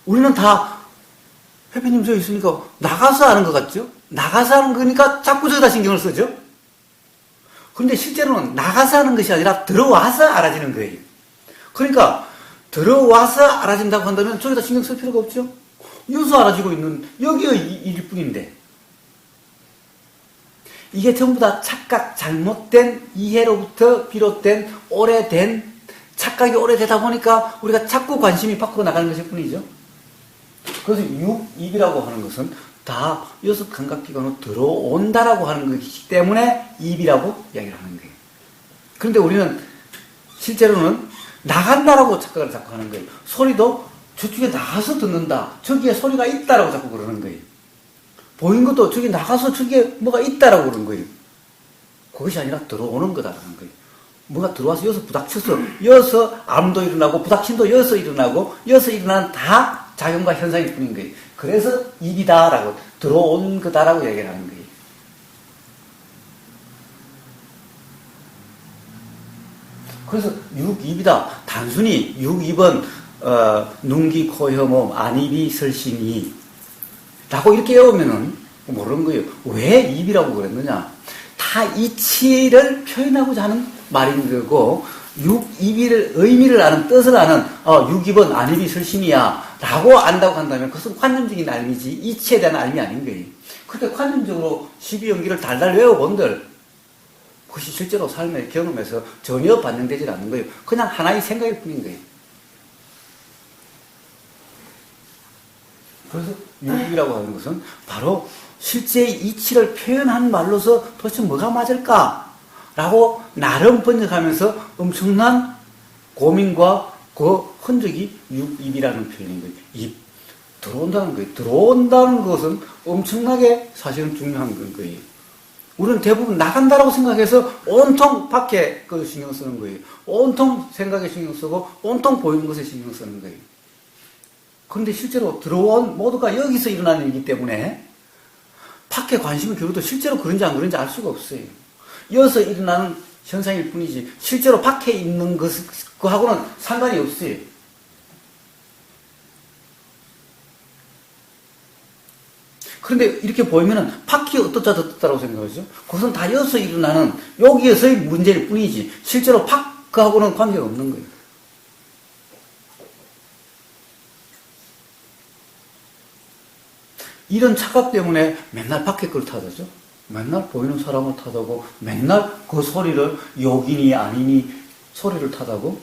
우리는 다, 회피님 저 있으니까 나가서 하는 것 같죠? 나가서 하는 거니까 자꾸 저기다 신경을 쓰죠? 그런데 실제로는 나가서 하는 것이 아니라 들어와서 알아지는 거예요. 그러니까 들어와서 알아진다고 한다면 저기다 신경 쓸 필요가 없죠? 여기서 알아지고 있는 여기의 일일 뿐인데, 이게 전부 다 착각, 잘못된 이해로부터 비롯된 오래된 착각이 오래되다 보니까 우리가 자꾸 관심이 밖으로 나가는 것일 뿐이죠. 그래서 육입이라고 하는 것은 다 여섯 감각기관으로 들어온다라고 하는 것이기 때문에 입이라고 이야기를 하는 거예요. 그런데 우리는 실제로는 나간다라고 착각을 자꾸 하는 거예요. 소리도 저쪽에 나가서 듣는다. 저기에 소리가 있다라고 자꾸 그러는 거예요. 보이는 것도 저기 나가서 저기에 뭐가 있다라고 그러는 거예요. 그것이 아니라 들어오는 거다라는 거예요. 뭐가 들어와서 여기서 부닥쳐서 여기서 암도 일어나고 부닥침도 여기서 일어나고 여기서 일어나는 다 작용과 현상일 뿐인 거예요. 그래서 입이다라고 들어온 거다라고 얘기를 하는 거예요. 그래서 육입이다. 단순히 육입은 눈기, 코, 혀, 몸, 안입이, 설신이 라고 이렇게 외우면은 모르는 거예요. 왜 입이라고 그랬느냐? 다 이치를 표현하고자 하는 말인 거고, 육입을 의미를 아는, 뜻을 아는 육입은 안입이, 설신이야 라고 안다고 한다면 그것은 관념적인 알미지 이치에 대한 알미 아닌 거예요. 그렇게 관념적으로 12연기를 달달 외워본들 그것이 실제로 삶의 경험에서 전혀 반영되지 않는 거예요. 그냥 하나의 생각일 뿐인 거예요. 그래서 육입이라고 하는 것은 바로 실제의 이치를 표현한 말로서 도대체 뭐가 맞을까? 라고 나름 번역하면서 엄청난 고민과 그 흔적이 육입이라는 표현인 거예요. 입. 들어온다는 거예요. 들어온다는 것은 엄청나게 사실은 중요한 거예요. 우리는 대부분 나간다라고 생각해서 온통 밖에 그 신경 쓰는 거예요. 온통 생각에 신경 쓰고 온통 보이는 것에 신경 쓰는 거예요. 그런데 실제로 들어온 모두가 여기서 일어나는 일이기 때문에 밖에 관심을 기울여도 실제로 그런지 안 그런지 알 수가 없어요. 여기서 일어나는 현상일 뿐이지 실제로 밖에 있는 것하고는 상관이 없어요. 그런데 이렇게 보이면은 밖이 어떻다 저떻다라고 생각하죠. 그것은 다 여기서 일어나는 여기에서의 문제일 뿐이지 실제로 밖하고는 관계가 없는 거예요. 이런 착각 때문에 맨날 밖에 걸 타다죠. 맨날 보이는 사람을 타다고 맨날 그 소리를 욕이니 아니니 소리를 타다고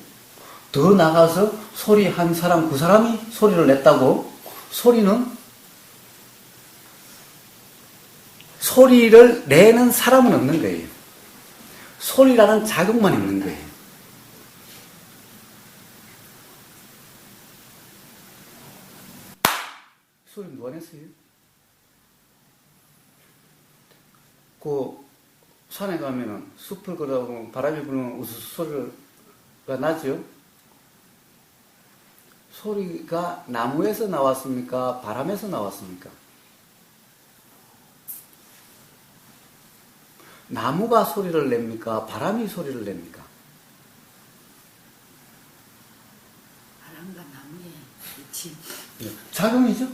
더 나가서 소리 한 사람 그 사람이 소리를 냈다고 소리를 내는 사람은 없는 거예요. 소리라는 자극만 있는 거예요. 소리 누가 냈어요? 그 산에 가면은 숲을 걸어가 보면 바람이 불면 우수소리가 나죠? 소리가 나무에서 나왔습니까? 바람에서 나왔습니까? 나무가 소리를 냅니까? 바람이 소리를 냅니까? 바람과 나무의 이치. 작용이죠?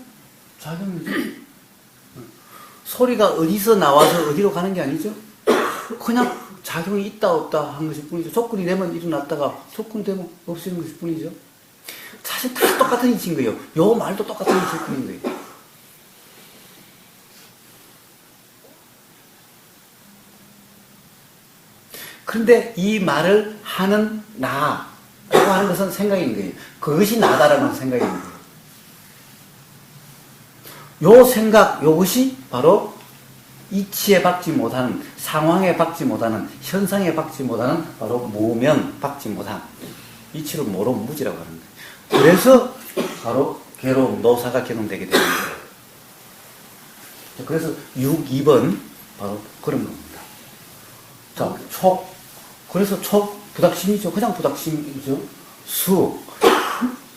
작용이죠? 소리가 어디서 나와서 어디로 가는 게 아니죠? 그냥 작용이 있다 없다 한 것일 뿐이죠. 조건이 되면 일어났다가 조건이 되면 없어지는 것일 뿐이죠. 사실 다 똑같은 이치인 거예요. 요 말도 똑같은 이치일 뿐인 거예요. 그런데 이 말을 하는 나라고 하는 것은 생각인 거예요. 그것이 나다라는 생각인 거예요. 요 생각, 요것이 바로 이치에 박지 못하는, 상황에 박지 못하는, 현상에 박지 못하는 바로 무명, 박지 못함. 이치를 모르면 무지라고 하는 거예요. 그래서 바로 괴로움, 노사가 경험되게 되는 거예요. 그래서 6, 2번 바로 그런 겁니다. 자, 촉. 그래서 촉, 부닥침이죠. 그냥 부닥침이죠. 수.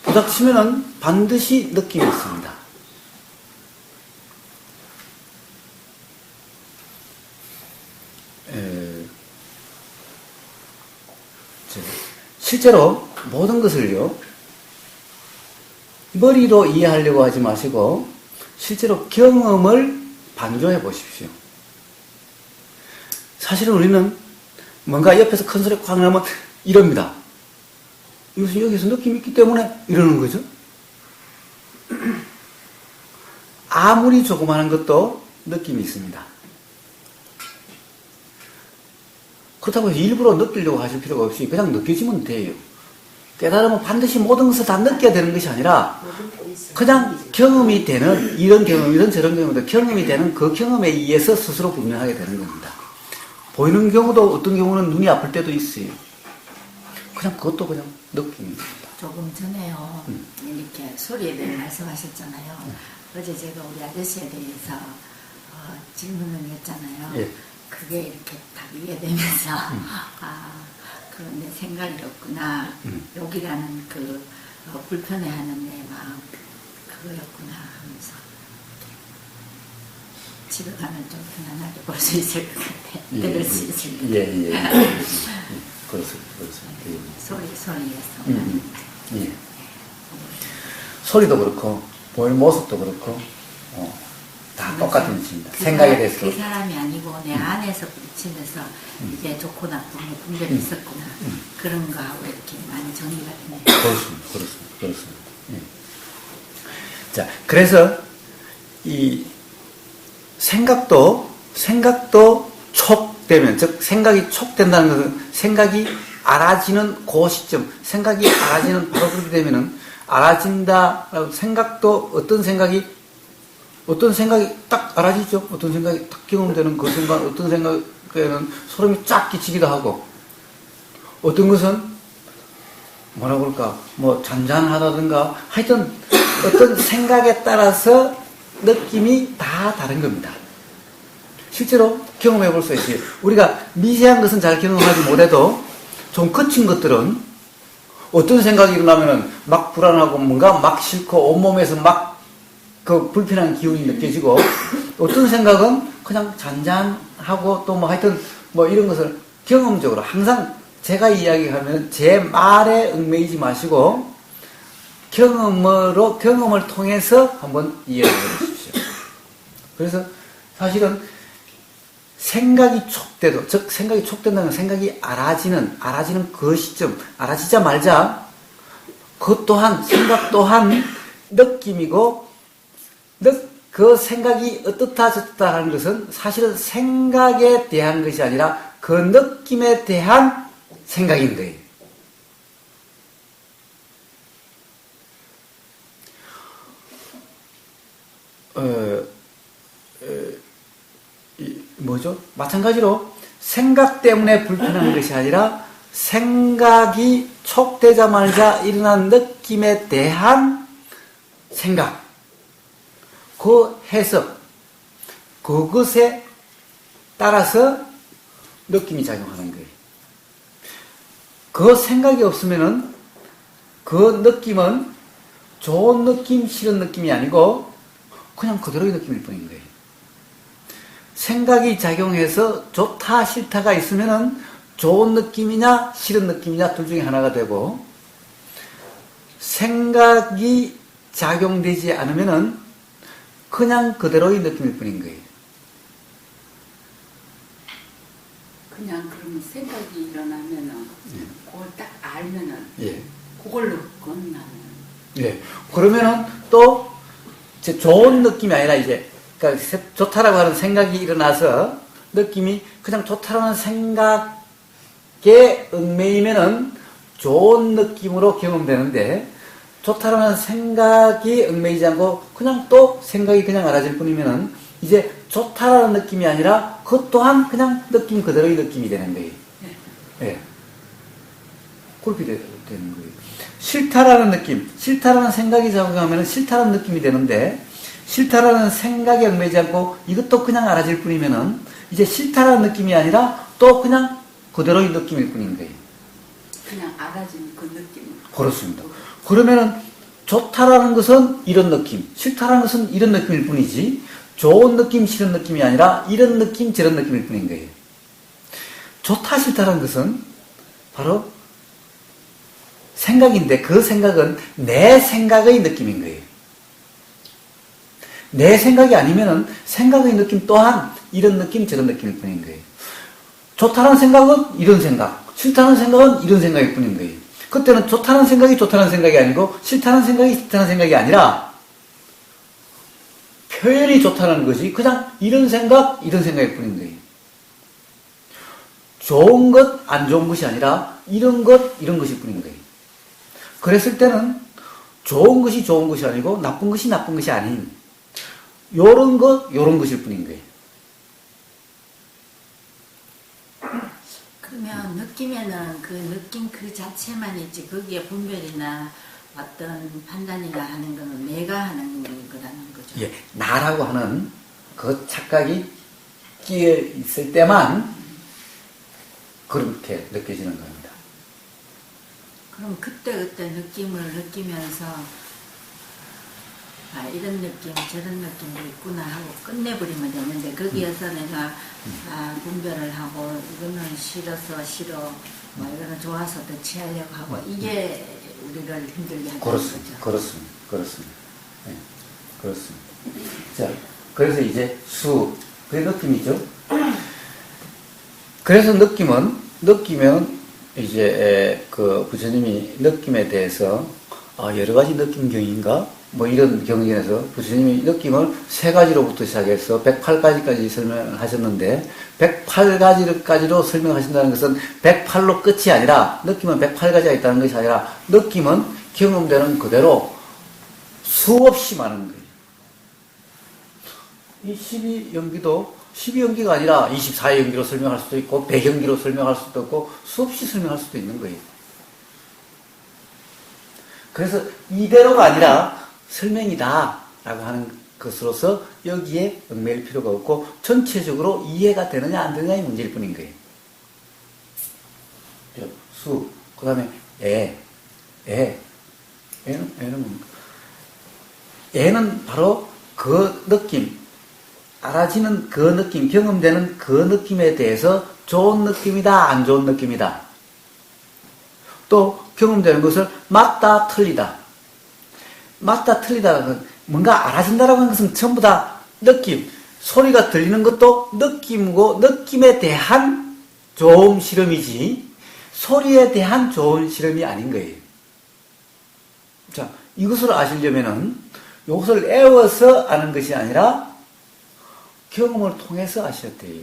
부닥치면은 반드시 느낌이 있습니다. 실제로 모든 것을요, 머리로 이해하려고 하지 마시고, 실제로 경험을 반조해 보십시오. 사실은 우리는 뭔가 옆에서 큰 소리 쾅 나면 이럽니다. 이것은 여기서 느낌이 있기 때문에 이러는 거죠. 아무리 조그마한 것도 느낌이 있습니다. 그렇다고 해서 일부러 느끼려고 하실 필요가 없이 그냥 느껴지면 돼요. 깨달으면 반드시 모든 것을 다 느껴야 되는 것이 아니라 그냥 경험이 되는 이런 경험, 이런 저런 경험도 경험이 되는 그 경험에 의해서 스스로 분명하게 되는 겁니다. 보이는 경우도 어떤 경우는 눈이 아플 때도 있어요. 그냥 그것도 그냥 느낌입니다. 조금 전에요. 이렇게 소리에 대해 말씀하셨잖아요. 어제 제가 우리 아저씨에 대해서 질문을 했잖아요. 예. 그게 이렇게 딱 이해되면서 그런 내 생각이 없구나. 욕이라는 그 불편해하는 내 마음 그거였구나 하면서 집에 가면 좀 편안하게 볼 수 있을 것 같아. 들을 수 있을 것 같아. 예. 그렇습니다. 예. 소리에서. 예. 소리도 그렇고 보이는 모습도 그렇고 다 똑같은 것입니다. 생각에 대해서 그 사람이 아니고 내 안에서 부딪히면서 이게 좋고 나쁜 분별이 있었구나. 그런 거하고 이렇게 많이 정리가 되네요. 그렇습니다. 예. 자, 그래서 이 생각도 촉되면, 즉 생각이 촉된다는 것은 생각이 알아지는 그 시점, 생각이 알아지는 바로 그렇게 되면은 알아진다라고 생각도 어떤 생각이 딱 알아지죠. 어떤 생각이 딱 경험되는 그 순간 어떤 생각에는 소름이 쫙 끼치기도 하고 어떤 것은 뭐라 그럴까 뭐 잔잔하다든가 하여튼 어떤 생각에 따라서 느낌이 다 다른 겁니다. 실제로 경험해 볼 수 있어요. 우리가 미세한 것은 잘 경험하지 못해도 좀 거친 것들은 어떤 생각이 일어나면은 막 불안하고 뭔가 막 싫고 온몸에서 막 그 불편한 기운이 느껴지고 어떤 생각은 그냥 잔잔하고 또 뭐 하여튼 뭐 이런 것을 경험적으로 항상 제가 이야기하면 제 말에 얽매이지 마시고 경험을 통해서 한번 이해해 보십시오. 그래서 사실은 생각이 촉돼도, 즉 생각이 촉된다는 건 생각이 알아지는 그 시점, 알아지자마자 그 또한 생각 또한 느낌이고 그 생각이 어떻다 저떻다 하는 것은 사실은 생각에 대한 것이 아니라 그 느낌에 대한 생각인 거예요. 마찬가지로 생각 때문에 불편한 것이 아니라 생각이 촉되자마자 일어난 느낌에 대한 생각, 그 해석, 그것에 따라서 느낌이 작용하는 거예요. 그 생각이 없으면은 그 느낌은 좋은 느낌, 싫은 느낌이 아니고 그냥 그대로의 느낌일 뿐인 거예요. 생각이 작용해서 좋다, 싫다가 있으면은 좋은 느낌이냐, 싫은 느낌이냐 둘 중에 하나가 되고 생각이 작용되지 않으면은 그냥 그대로의 느낌일 뿐인 거예요. 그냥 그러면 생각이 일어나면은 그걸 딱 알면은 예. 그걸로 끝나면 예. 그러면은 또 이제 좋은 느낌이 아니라 이제 그러니까 좋다라고 하는 생각이 일어나서 느낌이 그냥 좋다라는 생각에 얽매이면은 좋은 느낌으로 경험되는데 좋다라는 생각이 얽매이지 않고 그냥 또 생각이 그냥 알아질 뿐이면은 이제 좋다라는 느낌이 아니라 그것 또한 그냥 느낌 그대로의 느낌이 되는 거예요. 예. 그렇게 되는 거예요. 싫다라는 느낌, 싫다라는 생각이 작용하면 싫다라는 느낌이 되는데 싫다라는 생각이 얽매이지 않고 이것도 그냥 알아질 뿐이면은 이제 싫다라는 느낌이 아니라 또 그냥 그대로의 느낌일 뿐인 거예요. 그냥 알아진 그 느낌. 그렇습니다. 그러면은 좋다라는 것은 이런 느낌, 싫다라는 것은 이런 느낌일 뿐이지 좋은 느낌, 싫은 느낌이 아니라 이런 느낌, 저런 느낌일 뿐인 거예요. 좋다, 싫다라는 것은 바로 생각인데 그 생각은 내 생각의 느낌인 거예요. 내 생각이 아니면은 생각의 느낌 또한 이런 느낌, 저런 느낌일 뿐인 거예요. 좋다는 생각은 이런 생각, 싫다는 생각은 이런 생각일 뿐인 거예요. 그때는 좋다는 생각이 좋다는 생각이 아니고 싫다는 생각이 싫다는 생각이 아니라 표현이 좋다는 것이 그냥 이런 생각, 이런 생각일 뿐인 거예요. 좋은 것, 안 좋은 것이 아니라 이런 것, 이런 것일 뿐인 거예요. 그랬을 때는 좋은 것이 좋은 것이 아니고 나쁜 것이 나쁜 것이 아닌 요런 것일 뿐인 거예요. 그러면 느끼면은 그 느낌 그 자체만 있지 거기에 분별이나 어떤 판단이나 하는 거는 내가 하는 거라는 거죠. 예, 나라고 하는 그 착각이 끼어 있을 때만 그렇게 느껴지는 겁니다. 그럼 그때 느낌을 느끼면서 아 이런 느낌 저런 느낌도 있구나 하고 끝내버리면 되는데 거기에서 내가 아 분별을 하고 이거는 싫어서 싫어 뭐 이거는 좋아서 더 취하려고 하고 이게 우리를 힘들게 하는 거죠. 그렇습니다. 네, 그렇습니다. 자, 그래서 이제 그게 느낌이죠. 그래서 느끼면 이제 그 부처님이 느낌에 대해서 여러 가지 느낌경인가 뭐 이런 경전에서 부처님이 느낌을 3가지로부터 시작해서 108가지까지 설명을 하셨는데 108가지로 설명하신다는 것은 108로 끝이 아니라 느낌은 108가지가 있다는 것이 아니라 느낌은 경험되는 그대로 수없이 많은 거예요. 이 12연기가 아니라 24연기로 설명할 수도 있고 100연기로 설명할 수도 있고 수없이 설명할 수도 있는 거예요. 그래서 이대로가 아니라 설명이다 라고 하는 것으로서 여기에 얽매일 필요가 없고 전체적으로 이해가 되느냐 안 되느냐의 문제일 뿐인 거예요. 그 다음에 애는 뭡니까? 애는 바로 그 느낌, 알아지는 그 느낌, 경험되는 그 느낌에 대해서 좋은 느낌이다, 안 좋은 느낌이다. 또 경험되는 것을 맞다, 틀리다. 맞다, 틀리다라는 건 뭔가 알아진다라고 하는 것은 전부 다 느낌, 소리가 들리는 것도 느낌이고 느낌에 대한 좋은 실험이지 소리에 대한 좋은 실험이 아닌 거예요. 자, 이것을 아시려면은 이것을 애워서 아는 것이 아니라 경험을 통해서 아셔야 돼요.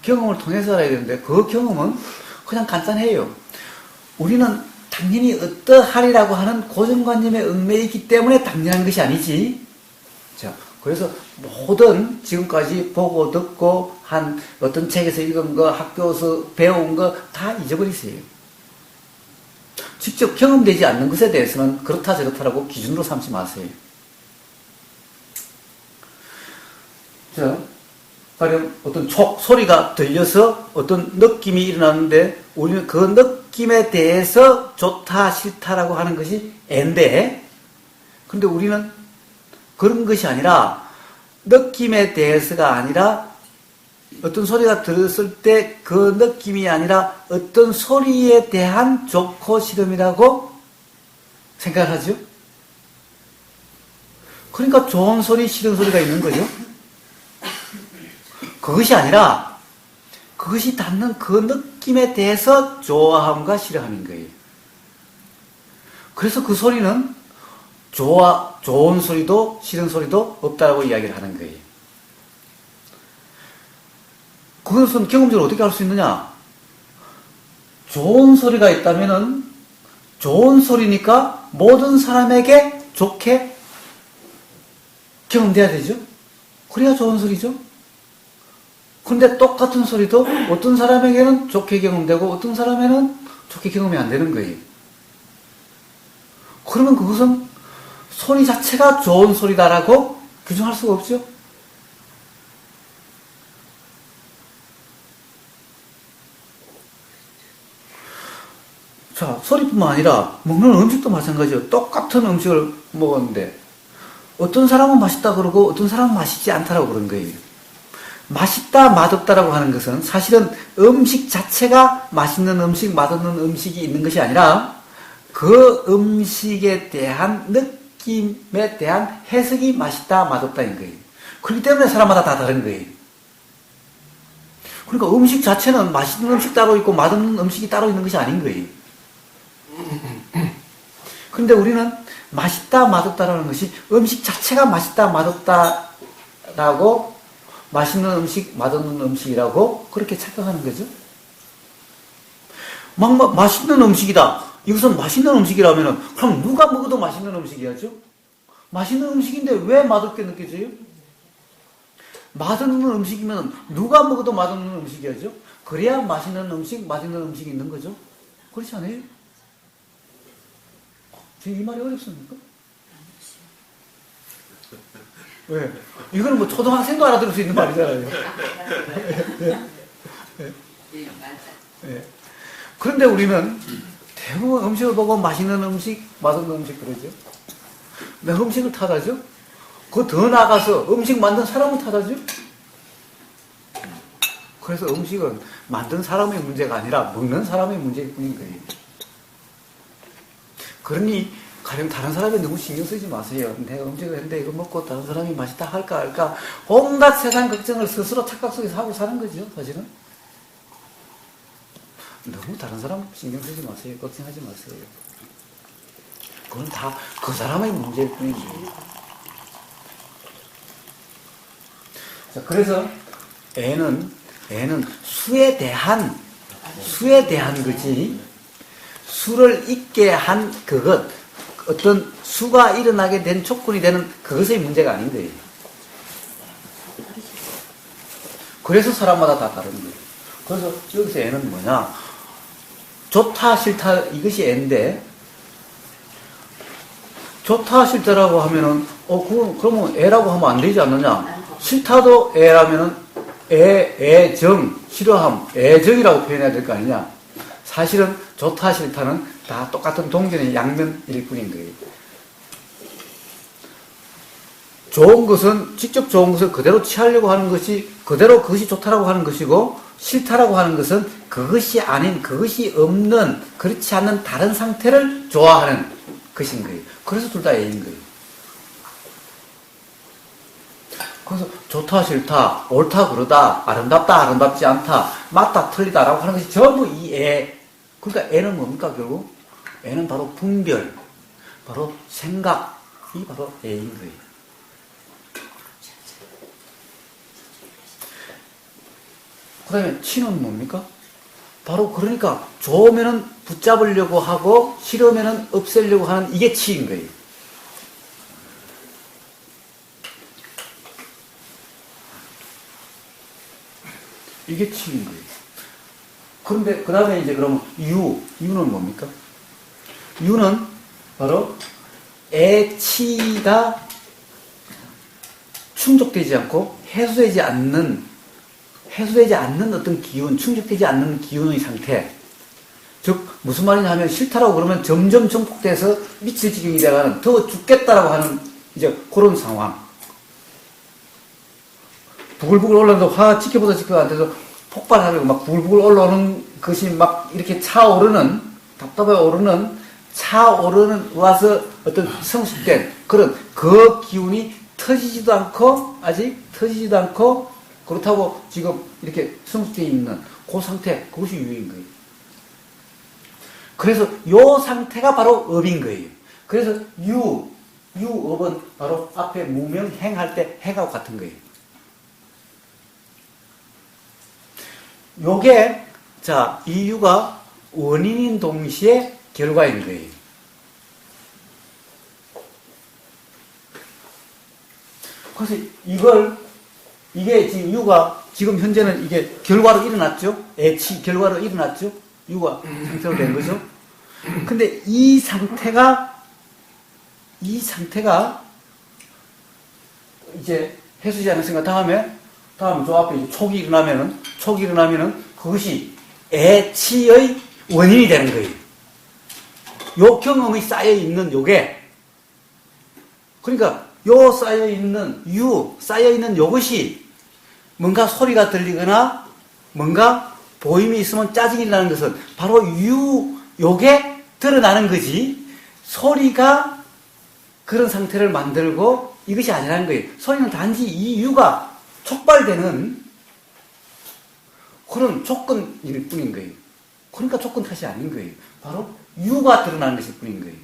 경험을 통해서 알아야 되는데 그 경험은 그냥 간단해요. 우리는 당연히 어떠하리라고 하는 고정관념에 얽매이기 때문에 당연한 것이 아니지. 자, 그래서 모든 지금까지 보고 듣고 한 어떤 책에서 읽은 거, 학교에서 배운 거 다 잊어버리세요. 직접 경험되지 않는 것에 대해서는 그렇다 저렇다라고 기준으로 삼지 마세요. 자, 가령 어떤 소리가 들려서 어떤 느낌이 일어나는데 우리는 그 느낌에 대해서 좋다 싫다라고 하는 것이 애인데 그런데 우리는 그런 것이 아니라 느낌에 대해서가 아니라 어떤 소리가 들었을 때 그 느낌이 아니라 어떤 소리에 대한 좋고 싫음이라고 생각하죠. 그러니까 좋은 소리, 싫은 소리가 있는 거죠. 그것이 아니라 그것이 닿는 그 느낌에 대해서 좋아함과 싫어함인 거예요. 그래서 그 소리는 좋은 소리도 싫은 소리도 없다라고 이야기를 하는 거예요. 그것은 경험적으로 어떻게 할 수 있느냐? 좋은 소리가 있다면은 좋은 소리니까 모든 사람에게 좋게 경험돼야 되죠. 그래야 좋은 소리죠. 근데 똑같은 소리도 어떤 사람에게는 좋게 경험되고 어떤 사람에는 좋게 경험이 안 되는 거예요. 그러면 그것은 소리 자체가 좋은 소리다라고 규정할 수가 없죠. 자, 소리뿐만 아니라 먹는 음식도 마찬가지예요. 똑같은 음식을 먹었는데 어떤 사람은 맛있다 그러고 어떤 사람은 맛있지 않다라고 그런 거예요. 맛있다, 맛없다라고 하는 것은 사실은 음식 자체가 맛있는 음식, 맛없는 음식이 있는 것이 아니라 그 음식에 대한 느낌에 대한 해석이 맛있다, 맛없다인 거예요. 그렇기 때문에 사람마다 다 다른 거예요. 그러니까 음식 자체는 맛있는 음식 따로 있고 맛없는 음식이 따로 있는 것이 아닌 거예요. 그런데 우리는 맛있다, 맛없다라는 것이 음식 자체가 맛있다, 맛없다라고 맛있는 음식, 맛없는 음식이라고 그렇게 착각하는 거죠. 맛있는 음식이다. 이것은 맛있는 음식이라면은, 그럼 누가 먹어도 맛있는 음식이야죠? 맛있는 음식인데 왜 맛없게 느껴져요? 맛없는 음식이면 누가 먹어도 맛없는 음식이야죠? 그래야 맛있는 음식이 있는 거죠? 그렇지 않아요? 이 말이 어렵습니까? 왜? 이거는 뭐 초등학생도 알아들을 수 있는 말이잖아요. 네. 그런데 우리는 대부분 음식을 보고 맛있는 음식, 맛없는 음식 그러죠. 내 음식을 탓하죠. 그 더 나가서 음식 만든 사람을 탓하죠. 그래서 음식은 만든 사람의 문제가 아니라 먹는 사람의 문제일 뿐인 거예요. 그러니 가령 다른 사람이 너무 신경 쓰지 마세요. 내가 음식을 했는데 이거 먹고 다른 사람이 맛있다 할까 온갖 세상 걱정을 스스로 착각 속에서 하고 사는 거죠. 사실은 너무 다른 사람 신경 쓰지 마세요. 걱정하지 마세요. 그건 다 그 사람의 문제일 뿐이죠. 자, 그래서 애는 수에 대한 거지, 수를 잊게 한 그것, 어떤 수가 일어나게 된 조건이 되는 그것의 문제가 아닌 거예요. 그래서 사람마다 다 다른 거예요. 그래서 여기서 애는 뭐냐? 좋다, 싫다, 이것이 애인데, 좋다, 싫다라고 하면은, 그러면 애라고 하면 안 되지 않느냐? 싫다도 애라면은, 애정, 싫어함, 애정이라고 표현해야 될 거 아니냐? 사실은 좋다, 싫다는 다 똑같은 동전의 양면일 뿐인 거예요. 좋은 것은, 직접 좋은 것을 그대로 취하려고 하는 것이, 그대로 그것이 좋다라고 하는 것이고, 싫다라고 하는 것은 그것이 아닌, 그것이 없는, 그렇지 않는 다른 상태를 좋아하는 것인 거예요. 그래서 둘 다 애인 거예요. 그래서 좋다, 싫다, 옳다, 그러다, 아름답다, 아름답지 않다, 맞다, 틀리다라고 하는 것이 전부 이 애. 그러니까 애는 뭡니까, 결국? 애는 바로 분별, 바로 생각이 바로 애인 거예요. 그 다음에 치는 뭡니까? 바로 그러니까 좋으면은 붙잡으려고 하고 싫으면은 없애려고 하는 이게 치인 거예요. 이게 치인 거예요. 그런데 그 다음에 이제 그러면 유는 뭡니까? 유는 바로 애치가 충족되지 않고 해소되지 않는 어떤 기운, 충족되지 않는 기운의 상태. 즉, 무슨 말이냐 하면 싫다라고 그러면 점점 증폭돼서 미칠 지경이 돼가는, 더 죽겠다라고 하는 이제 그런 상황. 부글부글 올라오면서 지켜보다 안 돼서 폭발하려고 막 부글부글 올라오는 것이 막 이렇게 차오르는, 답답해 오르는, 와서 어떤 성숙된 그런 그 기운이 아직 터지지도 않고 그렇다고 지금 이렇게 성숙되어 있는 그 상태, 그것이 유인 거예요. 그래서 요 상태가 바로 업인 거예요. 그래서 유업은 바로 앞에 무명행할 때 행하고 같은 거예요. 요게, 자, 이 유가 원인인 동시에 결과인 거예요. 그래서 이게 지금 유가, 지금 현재는 이게 결과로 일어났죠? 애치 결과로 일어났죠? 유가 상태로 된 거죠? 근데 이 상태가 이제 해수지 않은 생각 다음에 저 앞에 이제 촉이 일어나면은 그것이 애치의 원인이 되는 거예요. 요 경험이 쌓여있는 요게, 그러니까 요 쌓여있는 요것이 뭔가 소리가 들리거나 뭔가 보임이 있으면 짜증이 나는 것은 바로 요게 드러나는 거지, 소리가 그런 상태를 만들고 이것이 아니라는 거예요. 소리는 단지 이 유가 촉발되는 그런 조건일 뿐인 거예요. 그러니까 조건 탓이 아닌 거예요. 바로 유가 드러나는 것일 뿐인 거예요.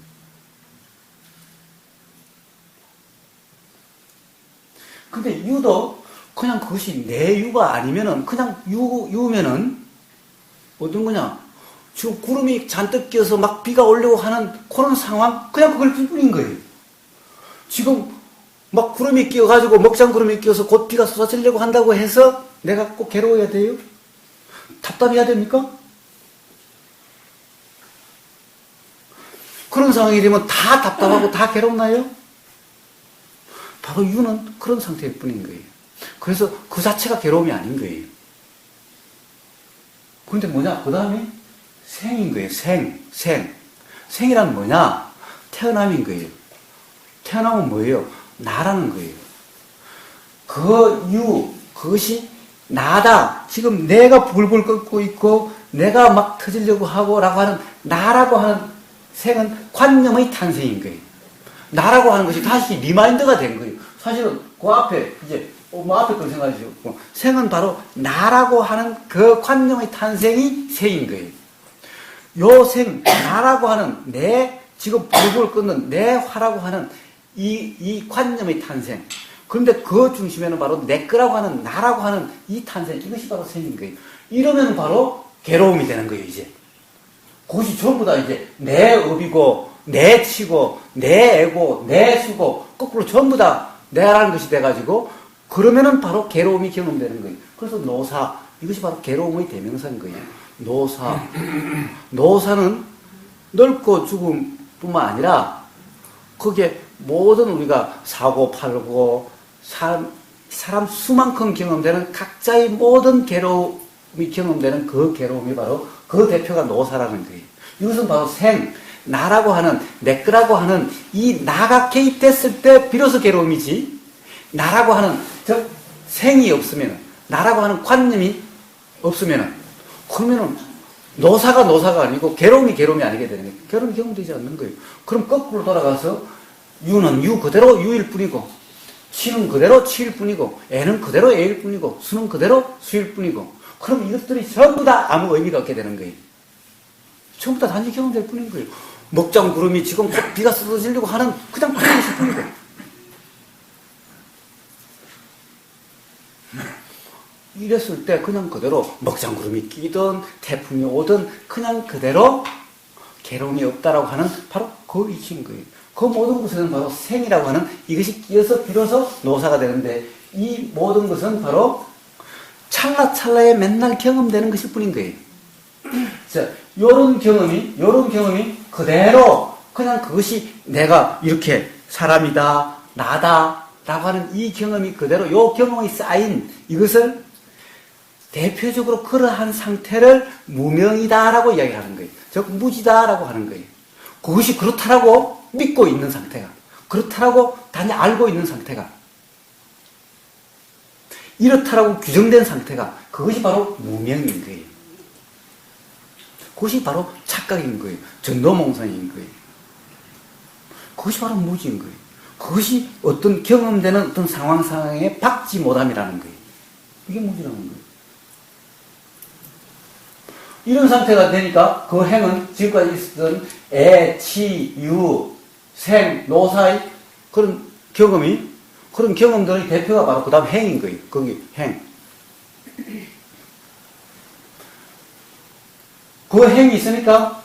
근데 유도 그냥 그것이 내 유가 아니면은, 그냥 유면은 어떤 거냐? 지금 구름이 잔뜩 껴서 막 비가 오려고 하는 그런 상황, 그냥 그걸 뿐인 거예요. 지금 막 구름이 끼어가지고 먹장 구름이 끼어서 곧 비가 쏟아지려고 한다고 해서 내가 꼭 괴로워야 돼요? 답답해야 됩니까? 그런 상황이 되면 다 답답하고 다 괴롭나요? 바로 유는 그런 상태일 뿐인 거예요. 그래서 그 자체가 괴로움이 아닌 거예요. 그런데 뭐냐? 그 다음에 생인 거예요. 생이란 뭐냐? 태어남인 거예요. 태어남은 뭐예요? 나라는 거예요. 그것이 나다. 지금 내가 불불 끓고 있고, 내가 막 터지려고 하고, 라고 하는, 나라고 하는 생은 관념의 탄생인 거예요. 나라고 하는 것이 다시 리마인드가 된 거예요. 사실은 그 앞에, 이제, 앞에 걸 생각하시고, 생은 바로 나라고 하는 그 관념의 탄생이 생인 거예요. 요 생, 나라고 하는 지금 불불 끓는 내 화라고 하는 이 관념의 탄생. 그런데 그 중심에는 바로 내 거라고 하는 나라고 하는 이 탄생, 이것이 바로 생인 거예요. 이러면 바로 괴로움이 되는 거예요, 이제. 그것이 전부 다 이제 내 업이고, 내 치고, 내 애고, 내 수고, 거꾸로 전부 다 내라는 것이 돼가지고, 그러면은 바로 괴로움이 경험되는 거예요. 그래서 노사, 이것이 바로 괴로움의 대명사인 거예요. 노사는 넓고 죽음뿐만 아니라, 거기에 모든 우리가 사고 팔고, 사람 수만큼 경험되는 각자의 모든 괴로움이 경험되는 그 괴로움이 바로 그 대표가 노사라는 거예요. 이것은 바로 나라고 하는, 내 거라고 하는 이 나가 개입됐을 때 비로소 괴로움이지, 나라고 하는, 생이 없으면, 나라고 하는 관념이 없으면, 그러면은 노사가 아니고 괴로움이 아니게 되는 거예요. 괴로움이 경험되지 않는 거예요. 그럼 거꾸로 돌아가서 유는 유 그대로 유일 뿐이고, 치는 그대로 치일 뿐이고, 애는 그대로 애일 뿐이고, 수는 그대로 수일 뿐이고, 그럼 이것들이 전부 다 아무 의미가 없게 되는 거예요. 전부 다 단지 경험될 뿐인 거예요. 먹장 구름이 지금 비가 쏟아지려고 하는 그냥 그런 것일 뿐이고. 이랬을 때 그냥 그대로 먹장 구름이 끼든 태풍이 오든 그냥 그대로 괴로움이 없다라고 하는 바로 그 이치인 거예요. 그 모든 것은 바로 생이라고 하는 이것이 끼어서 비로소 노사가 되는데, 이 모든 것은 바로 찰나찰나에 맨날 경험되는 것일 뿐인 거예요. 자, 요런 경험이 그대로 그냥 그것이 내가 이렇게 사람이다, 나다, 라고 하는 이 경험이 그대로 요 경험이 쌓인 이것을 대표적으로 그러한 상태를 무명이다라고 이야기하는 거예요. 즉, 무지다라고 하는 거예요. 그것이 그렇다라고 믿고 있는 상태가, 그렇다라고 단지 알고 있는 상태가, 이렇다라고 규정된 상태가, 그것이 바로 무명인 거예요. 그것이 바로 착각인 거예요. 전도몽상인 거예요. 그것이 바로 무지인 거예요. 그것이 어떤 경험되는 어떤 상황에 박지 못함이라는 거예요. 이게 무지라는 거예요. 이런 상태가 되니까 그 행은 지금까지 있었던 애, 치, 유, 생, 노사의 그런 경험들의 대표가 바로 그 다음 행인 거예요. 거기 행. 그 행이 있으니까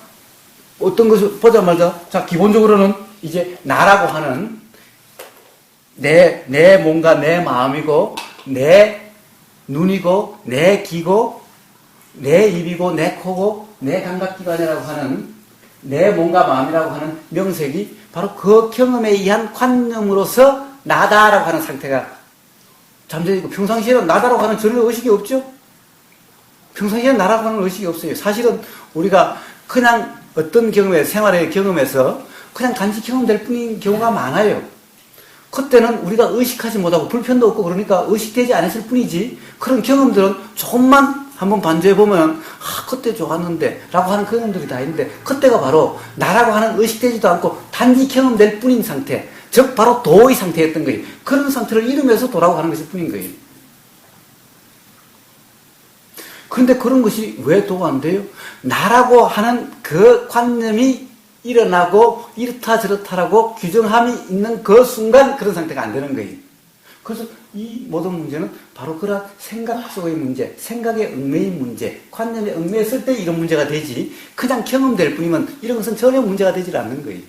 어떤 것을 보자마자, 자, 기본적으로는 이제 나라고 하는 내 몸과 내 마음이고, 내 눈이고, 내 귀고, 내 입이고, 내 코고, 내 감각기관이라고 하는 내 몸과 마음이라고 하는 명색이 바로 그 경험에 의한 관념으로서 나다라고 하는 상태가 잠재있고, 평상시에는 나다라고 하는 전혀 의식이 없죠? 평상시에는 나라고 하는 의식이 없어요. 사실은 우리가 그냥 어떤 생활의 경험에서 그냥 단지 경험될 뿐인 경우가 많아요. 그때는 우리가 의식하지 못하고 불편도 없고 그러니까 의식되지 않았을 뿐이지, 그런 경험들은 조금만 한번 반주해보면, 그때 좋았는데, 라고 하는 경험들이 다 있는데, 그때가 바로 나라고 하는 의식되지도 않고 단지 경험될 뿐인 상태, 즉, 바로 도의 상태였던 거예요. 그런 상태를 이루면서 도라고 하는 것일 뿐인 거예요. 그런데 그런 것이 왜 도가 안 돼요? 나라고 하는 그 관념이 일어나고 이렇다 저렇다라고 규정함이 있는 그 순간 그런 상태가 안 되는 거예요. 그래서 이 모든 문제는 바로 그런 생각 속의 문제, 생각의 얽매인 문제, 관념에 얽매였을 때 이런 문제가 되지, 그냥 경험될 뿐이면 이런 것은 전혀 문제가 되질 않는 거예요.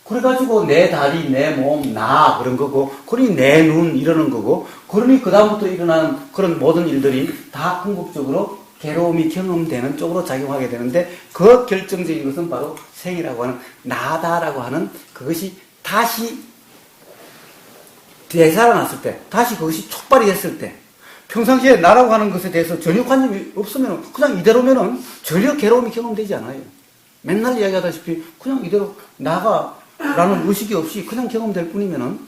그래가지고 내 다리, 내 몸, 나 그런 거고, 그러니 내 눈 이러는 거고, 그러니 그 다음부터 일어나는 그런 모든 일들이 다 궁극적으로 괴로움이 경험되는 쪽으로 작용하게 되는데, 그 결정적인 것은 바로 생이라고 하는 나다라고 하는 그것이 다시 되살아났을 때, 다시 그것이 촉발이 됐을 때, 평상시에 나라고 하는 것에 대해서 전혀 관념이 없으면 그냥 이대로면은 전혀 괴로움이 경험되지 않아요. 맨날 이야기하다시피 그냥 이대로 나가라는 의식이 없이 그냥 경험될 뿐이면은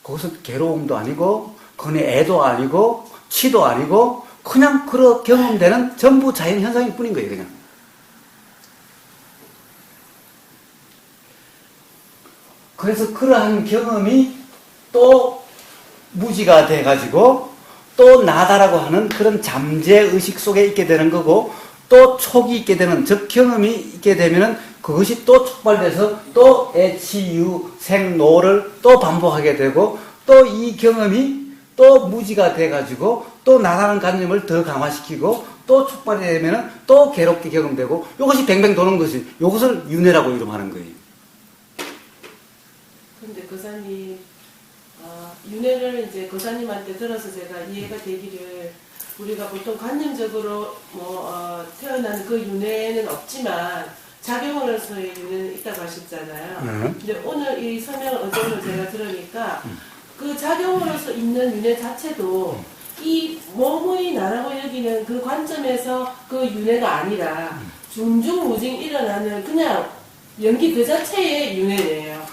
그것은 괴로움도 아니고 그건 애도 아니고 치도 아니고 그냥 그런 경험되는 전부 자연현상일 뿐인 거예요. 그냥. 그래서 그러한 경험이 또 무지가 돼가지고 또 나다라고 하는 그런 잠재의식 속에 있게 되는 거고, 또 촉이 있게 되는, 즉 경험이 있게 되면은 그것이 또 촉발돼서 또 애치, 유, 생, 노를 또 반복하게 되고, 또 이 경험이 또 무지가 돼가지고 또 나다라는 관념을 더 강화시키고 또 촉발이 되면은 또 괴롭게 경험되고, 이것이 뱅뱅 도는 것이, 이것을 윤회라고 이름하는 거예요. 근데 거사님, 윤회를 이제 거사님한테 들어서 제가 이해가 되기를, 우리가 보통 관념적으로 태어나는 그 윤회는 없지만 작용으로서의 윤회는 있다고 하셨잖아요. 근데 오늘 이 설명을 어제로 제가 들으니까 그 작용으로서 있는 윤회 자체도 이 몸의 나라고 여기는 그 관점에서 그 윤회가 아니라 중중무진 일어나는 그냥 연기 그 자체의 윤회네요.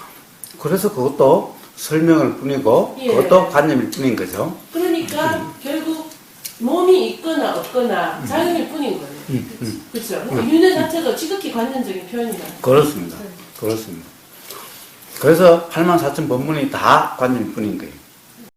그래서 그것도 설명일 뿐이고, 예. 그것도 관념일 뿐인 거죠. 그러니까 결국 몸이 있거나 없거나 작용일 뿐인 거예요. 그렇죠? 윤회 자체도 지극히 관념적인 표현이다. 그렇습니다. 그렇습니다. 그래서 84,000 법문이 다 관념일 뿐인 거예요.